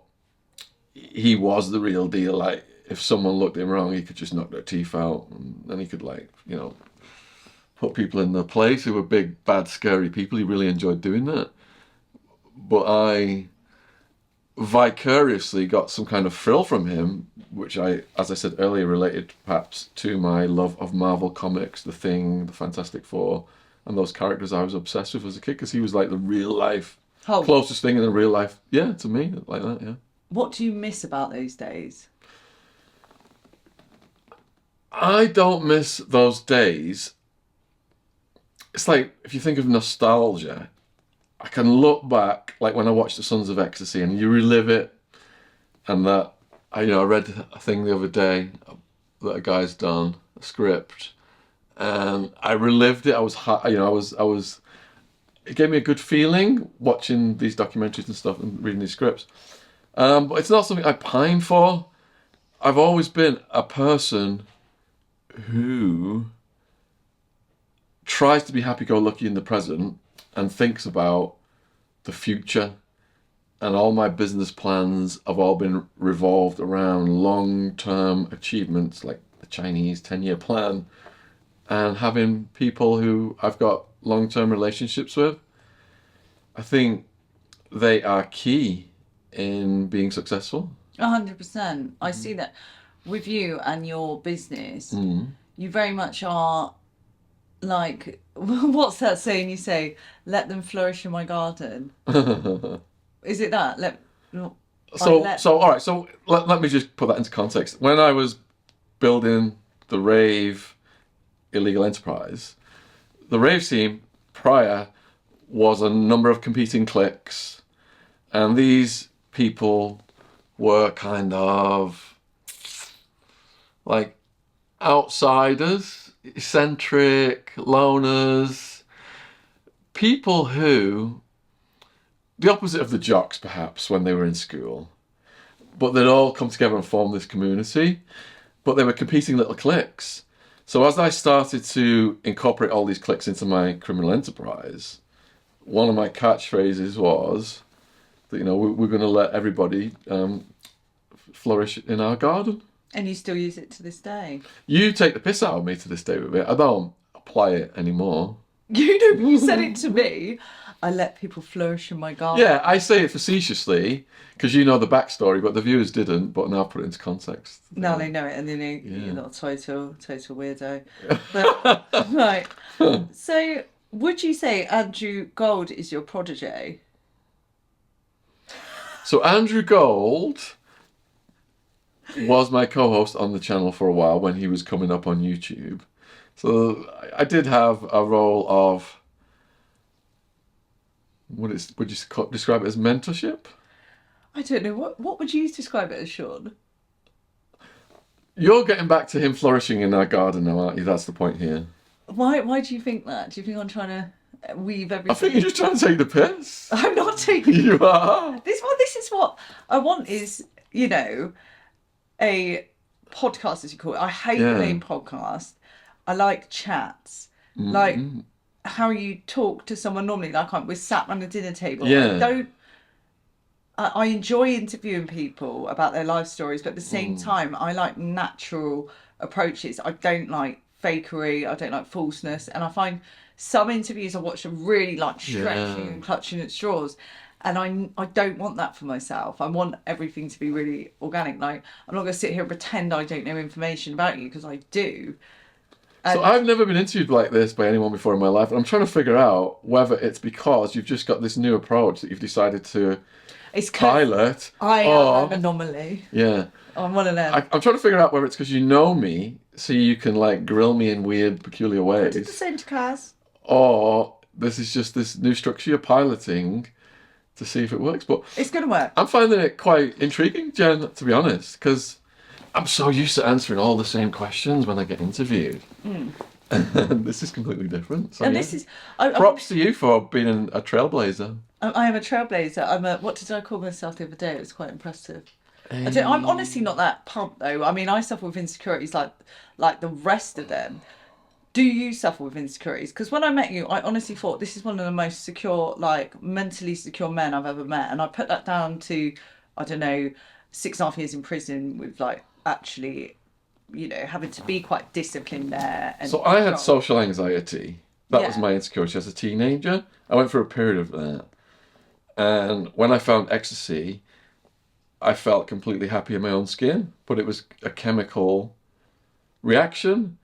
he was the real deal. Like, if someone looked at him wrong, he could just knock their teeth out, and then he could put people in their place who were big, bad, scary people. He really enjoyed doing that. But I vicariously got some kind of thrill from him, which as I said earlier, related perhaps to my love of Marvel Comics, The Thing, The Fantastic Four, and those characters I was obsessed with as a kid, because he was like the real life, closest thing in a real life, to me, like that, yeah. What do you miss about those days? I don't miss those days. It's like, if you think of nostalgia, I can look back, like when I watched The Sons of Ecstasy, and you relive it, and that, I read a thing the other day that a guy's done, a script, and I relived it. I was, it gave me a good feeling watching these documentaries and stuff and reading these scripts. But it's not something I pine for. I've always been a person who tries to be happy-go-lucky in the present and thinks about the future. And all my business plans have all been revolved around long-term achievements, like the Chinese 10-year plan, and having people who I've got long-term relationships with. I think they are key in being successful. 100%. I see that with you and your business. You very much are like, what's that saying you say? Let them flourish in my garden. Is it that? All right. So let me just put that into context. When I was building the rave illegal enterprise, the rave scene prior was a number of competing cliques, and these people were kind of like outsiders, eccentric, loners, people who, the opposite of the jocks perhaps when they were in school, but they'd all come together and form this community, but they were competing little cliques. So as I started to incorporate all these cliques into my criminal enterprise, one of my catchphrases was that, we're going to let everybody flourish in our garden. And you still use it to this day? You take the piss out of me to this day with it. I don't apply it anymore. You said it to me. I let people flourish in my garden. Yeah, I say it facetiously because you know the backstory, but the viewers didn't. But now I've put it into context. Now they know it, and they know you're not a total weirdo. But, right. So, would you say Andrew Gold is your protege? So Andrew Gold was my co-host on the channel for a while when he was coming up on YouTube. So I did have a role of, would you describe it as mentorship? I don't know. What would you describe it as, Shaun? You're getting back to him flourishing in our garden now, aren't you? That's the point here. Why do you think that? Do you think I'm trying to weave everything? I think you're just trying to take the piss. I'm not taking. You are. This is what I want. Is a podcast, as you call it. I hate the name podcast. I like chats, like how you talk to someone normally. Like we're sat around a dinner table. Yeah. I enjoy interviewing people about their life stories, but at the same time, I like natural approaches. I don't like fakery. I don't like falseness. And I find some interviews I watch are really like stretching and clutching at straws. And I don't want that for myself. I want everything to be really organic. Like, I'm not going to sit here and pretend I don't know information about you, because I do. So I've never been interviewed like this by anyone before in my life. And I'm trying to figure out whether it's because you've just got this new approach that you've decided to pilot. I am an anomaly. Yeah. I'm one of them. I'm trying to figure out whether it's because you know me, so you can like grill me in weird, peculiar ways. I did the same to Kaz. Or this is just this new structure you're piloting to see if it works. But It's going to work. I'm finding it quite intriguing, Jen, to be honest, because I'm so used to answering all the same questions when I get interviewed. And this is completely different. So And yeah. this is... Props to you for being a trailblazer. I am a trailblazer. What did I call myself the other day? It was quite impressive. I'm honestly not that pumped though. I mean, I suffer with insecurities like the rest of them. Do you suffer with insecurities? Because when I met you, I honestly thought this is one of the most secure, like mentally secure men I've ever met, and I put that down to, I don't know, 6.5 years in prison with like actually, having to be quite disciplined there. And So I had social anxiety. That was Yeah. my insecurity as a teenager. I went through a period of that. And when I found ecstasy, I felt completely happy in my own skin, but it was a chemical reaction.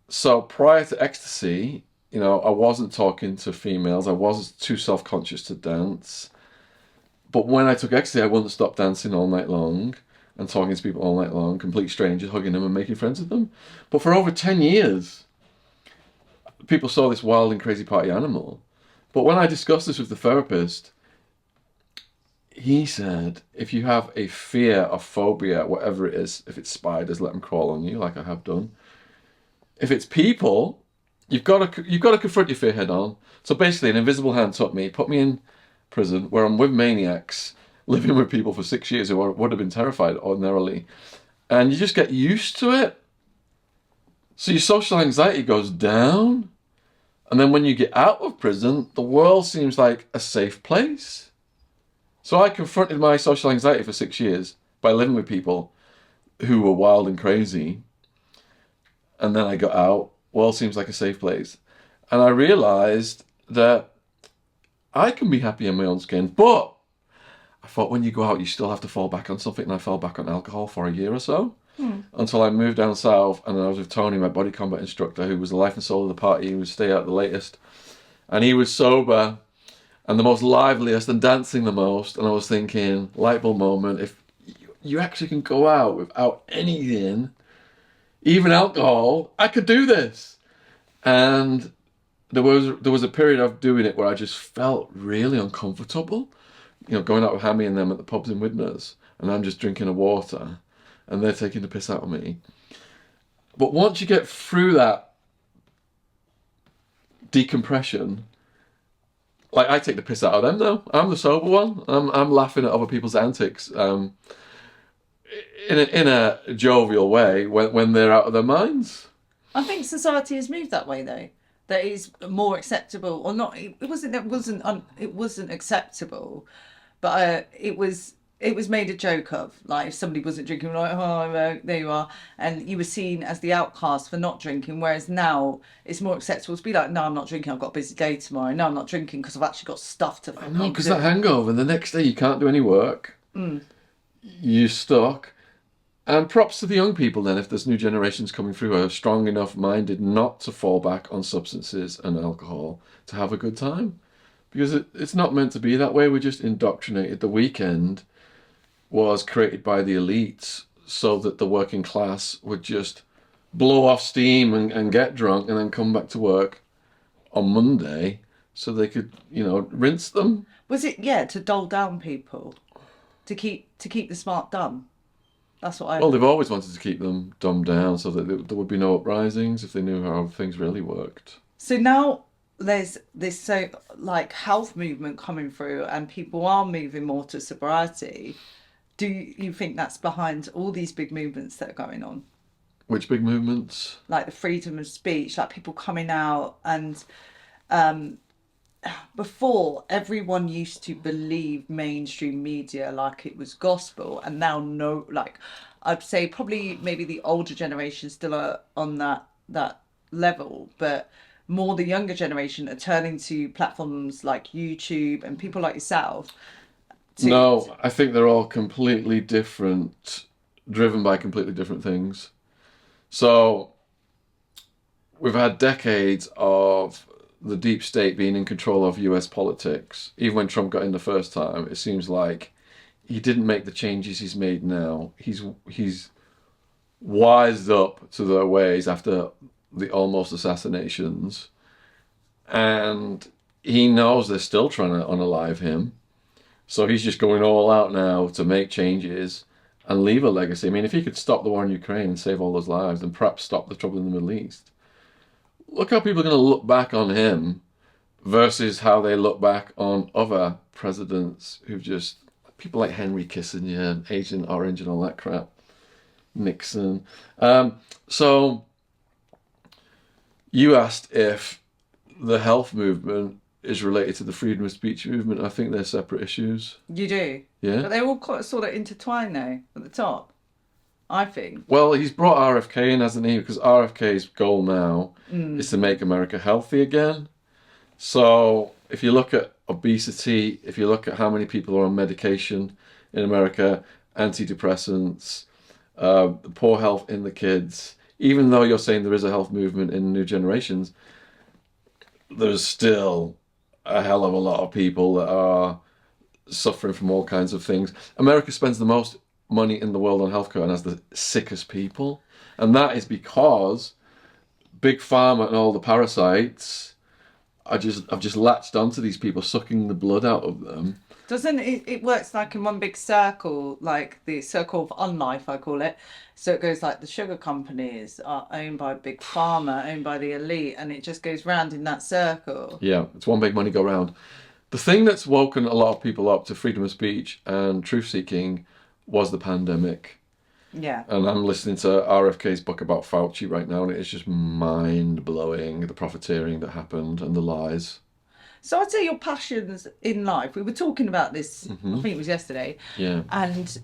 So prior to ecstasy, I wasn't talking to females. I was too self-conscious to dance. But when I took ecstasy, I wouldn't stop dancing all night long and talking to people all night long, complete strangers, hugging them and making friends with them. But for over 10 years, people saw this wild and crazy party animal. But when I discussed this with the therapist, he said, if you have a fear or phobia, whatever it is, if it's spiders, let them crawl on you, like I have done. If it's people, you've got to confront your fear head on. So basically, an invisible hand put me in prison where I'm with maniacs, living with people for 6 years who would have been terrified ordinarily, and you just get used to it. So your social anxiety goes down, and then when you get out of prison, the world seems like a safe place. So I confronted my social anxiety for 6 years by living with people who were wild and crazy. And then I got out, world seems like a safe place. And I realized that I can be happy in my own skin, but I thought when you go out, you still have to fall back on something. And I fell back on alcohol for a year or so until I moved down south. And I was with Tony, my body combat instructor, who was the life and soul of the party. He would stay out the latest. And he was sober and the most liveliest and dancing the most. And I was thinking, light bulb moment, if you actually can go out without anything, even alcohol, I could do this. And there was a period of doing it where I just felt really uncomfortable. Going out with Hammy and them at the pubs in Widnes, and I'm just drinking a water, and they're taking the piss out of me. But once you get through that decompression, like I take the piss out of them now. I'm the sober one. I'm laughing at other people's antics. In a jovial way when they're out of their minds. I think society has moved that way though. That is more acceptable, or not? It wasn't acceptable, but it was made a joke of. Like if somebody wasn't drinking, like there you are, and you were seen as the outcast for not drinking. Whereas now it's more acceptable to be like, no, I'm not drinking. I've got a busy day tomorrow. No, I'm not drinking because I've actually got stuff to. No, because that hangover, the next day you can't do any work. You're stuck. And props to the young people then, if there's new generations coming through who are strong enough minded not to fall back on substances and alcohol to have a good time. Because it's not meant to be that way. We're just indoctrinated. The weekend was created by the elites so that the working class would just blow off steam and get drunk and then come back to work on Monday so they could, rinse them. Was it to dull down people, to keep the smart dumb? That's what I. Well, they've always wanted to keep them dumbed down so that there would be no uprisings if they knew how things really worked. So now there's this health movement coming through, and people are moving more to sobriety. Do you think that's behind all these big movements that are going on? Which big movements? Like the freedom of speech, like people coming out and. Before, everyone used to believe mainstream media like it was gospel, and now no, I'd say probably maybe the older generation still are on that level, but more the younger generation are turning to platforms like YouTube and people like yourself. No, I think they're all completely different, driven by completely different things. So we've had decades of the deep state being in control of US politics. Even when Trump got in the first time, it seems like he didn't make the changes he's made now. He's wised up to their ways after the almost assassinations. And he knows they're still trying to unalive him. So he's just going all out now to make changes and leave a legacy. I mean, if he could stop the war in Ukraine and save all those lives and perhaps stop the trouble in the Middle East, look how people are going to look back on him versus how they look back on other presidents who've just, people like Henry Kissinger, Agent Orange and all that crap, Nixon. So you asked if the health movement is related to the freedom of speech movement. I think they're separate issues. You do? Yeah. But they're all quite sort of intertwined though, at the top, I think. Well, he's brought RFK in, hasn't he? Because RFK's goal now is to make America healthy again. So if you look at obesity, if you look at how many people are on medication in America, antidepressants, poor health in the kids, even though you're saying there is a health movement in new generations, there's still a hell of a lot of people that are suffering from all kinds of things. America spends the most money in the world on healthcare and has the sickest people. And that is because Big Pharma and all the parasites I've just latched onto these people, sucking the blood out of them. Doesn't it, it works like in one big circle, like the circle of unlife, I call it. So it goes like the sugar companies are owned by Big Pharma, owned by the elite, and it just goes round in that circle. Yeah, it's one big money go round. The thing that's woken a lot of people up to freedom of speech and truth-seeking was the pandemic. Yeah. And I'm listening to RFK's book about Fauci right now, and it is just mind-blowing, the profiteering that happened and the lies. So I'd say your passions in life, we were talking about this, I think it was yesterday, Yeah. and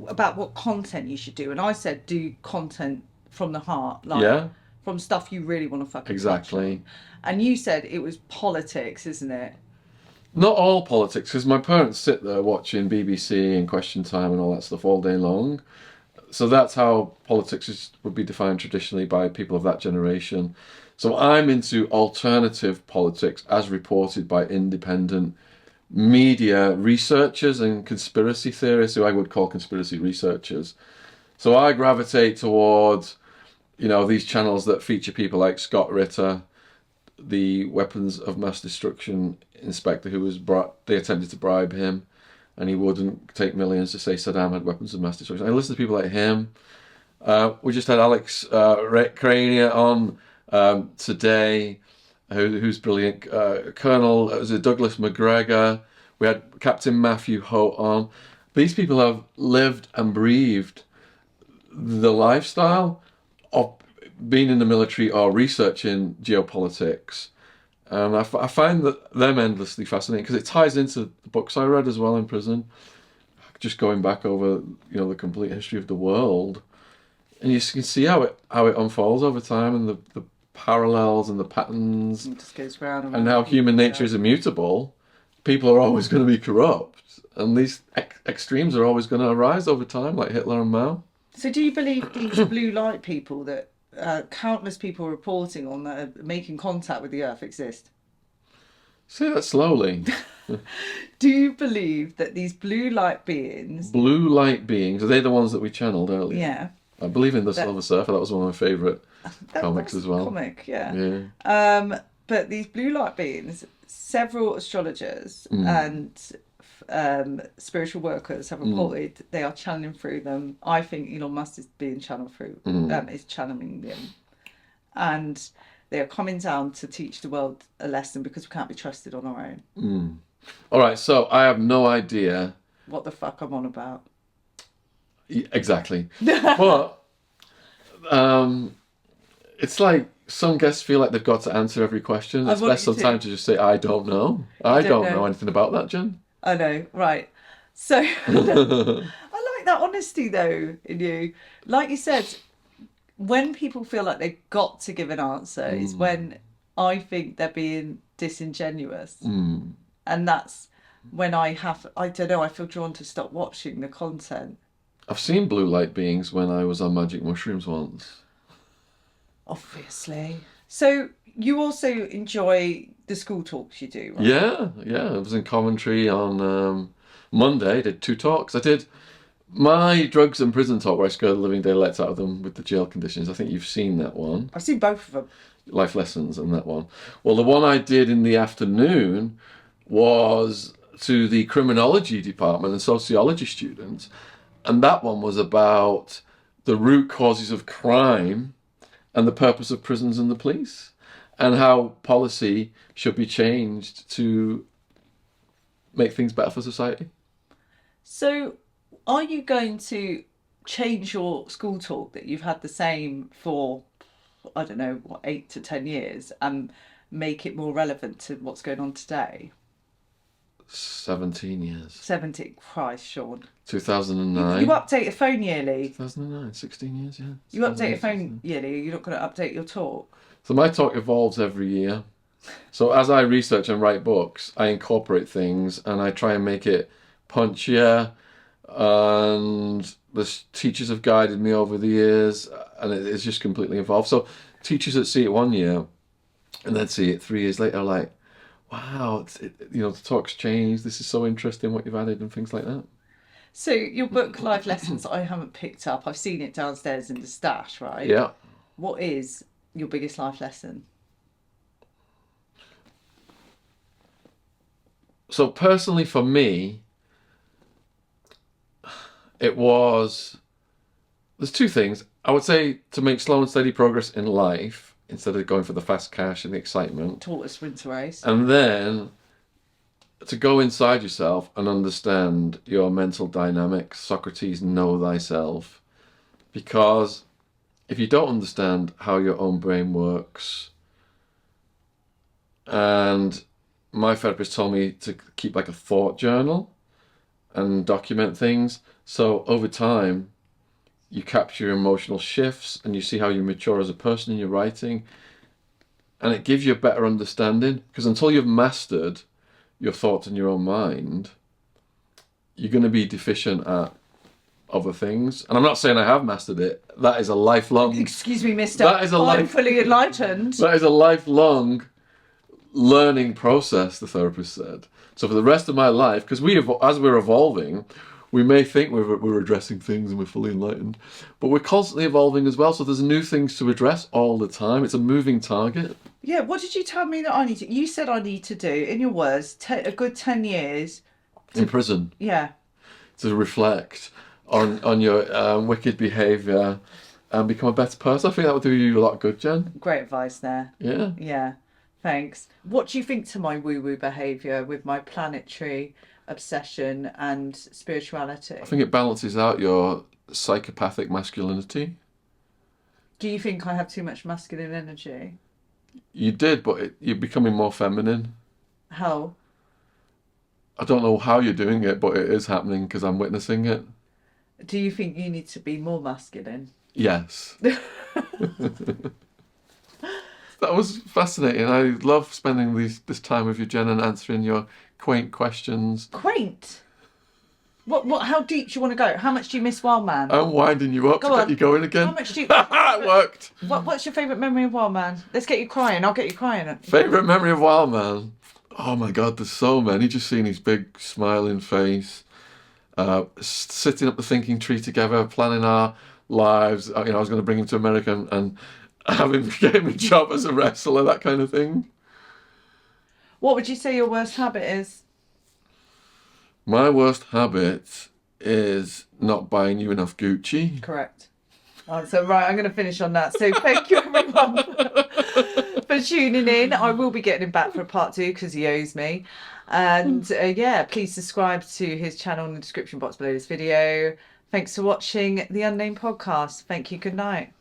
about what content you should do. And I said do content from the heart, like Yeah, from stuff you really want to fucking touch exactly. on. And you said it was politics, isn't it? Not all politics, because my parents sit there watching BBC and Question Time and all that stuff all day long. So that's how politics would be defined traditionally by people of that generation. So I'm into alternative politics as reported by independent media researchers and conspiracy theorists, who I would call conspiracy researchers. So I gravitate towards, these channels that feature people like Scott Ritter, the weapons of mass destruction inspector who was they attempted to bribe him and he wouldn't take millions to say Saddam had weapons of mass destruction. I listen to people like him. We just had Alex Crania on today, who's brilliant. Colonel Douglas McGregor. We had Captain Matthew Holt on. These people have lived and breathed the lifestyle of being in the military or researching geopolitics. And I find them endlessly fascinating because it ties into the books I read as well in prison. Just going back over, the complete history of the world, and you can see how it unfolds over time and the parallels and the patterns, It just goes round and and round. how human nature is immutable. People are always going to be corrupt, and these extremes are always going to arise over time, like Hitler and Mao. So do you believe these blue light people that countless people are reporting on that are making contact with the Earth exist? Say that slowly. Do you believe that these blue light beings... Blue light beings, are they the ones that we channeled earlier? Yeah. I believe in the Silver Surfer. That was one of my favourite comics as well. Comic, yeah. Yeah. But these blue light beings, several astrologers and spiritual workers have reported they are channeling through them. I think Elon Musk is being channeled through, is channeling them. And they are coming down to teach the world a lesson because we can't be trusted on our own. All right, so I have no idea What the fuck I'm on about. exactly. But it's like some guests feel like they've got to answer every question. It's best sometimes to just say, I don't know. I don't know anything about that, Jen. I know, right. So I like that honesty though in you. Like you said, when people feel like they've got to give an answer is when I think they're being disingenuous. And that's when I don't know, I feel drawn to stop watching the content. I've seen blue light beings when I was on magic mushrooms once. Obviously. So you also enjoy the school talks you do, right? Yeah. I was in Coventry on Monday, did 2 talks. I did my drugs and prison talk where I scared the living daylights out of them with the jail conditions. I think you've seen that one. I've seen both of them. Life lessons and that one. Well, the one I did in the afternoon was to the criminology department and sociology students, and that one was about the root causes of crime and the purpose of prisons and the police, and how policy should be changed to make things better for society. So, are you going to change your school talk that you've had the same for, I don't know, 8 to 10 years, and make it more relevant to what's going on today? 17 years. 70, Christ, Shaun. 2009. You update your phone yearly. 2009, 16 years, yeah. You update your phone yearly. You're not going to update your talk. So my talk evolves every year. So as I research and write books, I incorporate things and I try and make it punchier. And the teachers have guided me over the years, and it's just completely evolved. So teachers that see it one year and then see it 3 years later are like, wow, the talk's changed. This is so interesting what you've added and things like that. So your book, Life Lessons, I haven't picked up. I've seen it downstairs in the stash, right? Yeah. What is your biggest life lesson? So personally for me, there's two things. I would say to make slow and steady progress in life instead of going for the fast cash and the excitement. Tortoise winter race. And then to go inside yourself and understand your mental dynamics. Socrates, know thyself. Because if you don't understand how your own brain works, and my therapist told me to keep like a thought journal and document things. So over time, you capture your emotional shifts and you see how you mature as a person in your writing. And it gives you a better understanding, because until you've mastered your thoughts in your own mind, you're going to be deficient at other things. And I'm not saying I have mastered it. That is a lifelong... Excuse me, mister. I'm fully enlightened. That is a lifelong learning process, the therapist said. So for the rest of my life, because as we're evolving, we may think we're addressing things and we're fully enlightened, but we're constantly evolving as well. So there's new things to address all the time. It's a moving target. Yeah, what did you tell me that I need to... You said I need to do, in your words, a good 10 years... In prison. Yeah. To reflect on your wicked behaviour and become a better person. I think that would do you a lot of good, Jen. Great advice there. Yeah. Yeah, thanks. What do you think to my woo-woo behaviour with my planetary obsession and spirituality? I think it balances out your psychopathic masculinity. Do you think I have too much masculine energy? You did, but you're becoming more feminine. How? I don't know how you're doing it, but it is happening because I'm witnessing it. Do you think you need to be more masculine? Yes. That was fascinating. I love spending this time with you, Jen, and answering your quaint questions. Quaint? What? How deep do you want to go? How much do you miss Wild Man? I'm winding you up to get you going again. How much do you... It worked. What's your favourite memory of Wild Man? Let's get you crying. I'll get you crying. Favourite memory of Wild Man? Oh my God, there's so many. Just seeing his big smiling face, sitting up the thinking tree together, planning our lives. I was going to bring him to America and have him get him a job as a wrestler, that kind of thing. What would you say your worst habit is? My worst habit is not buying you enough Gucci. Correct. So right, I'm going to finish on that. So thank you everyone for tuning in. I will be getting him back for a part 2 because he owes me. And yeah, please subscribe to his channel in the description box below this video. Thanks for watching the Unnamed Podcast. Thank you. Good night.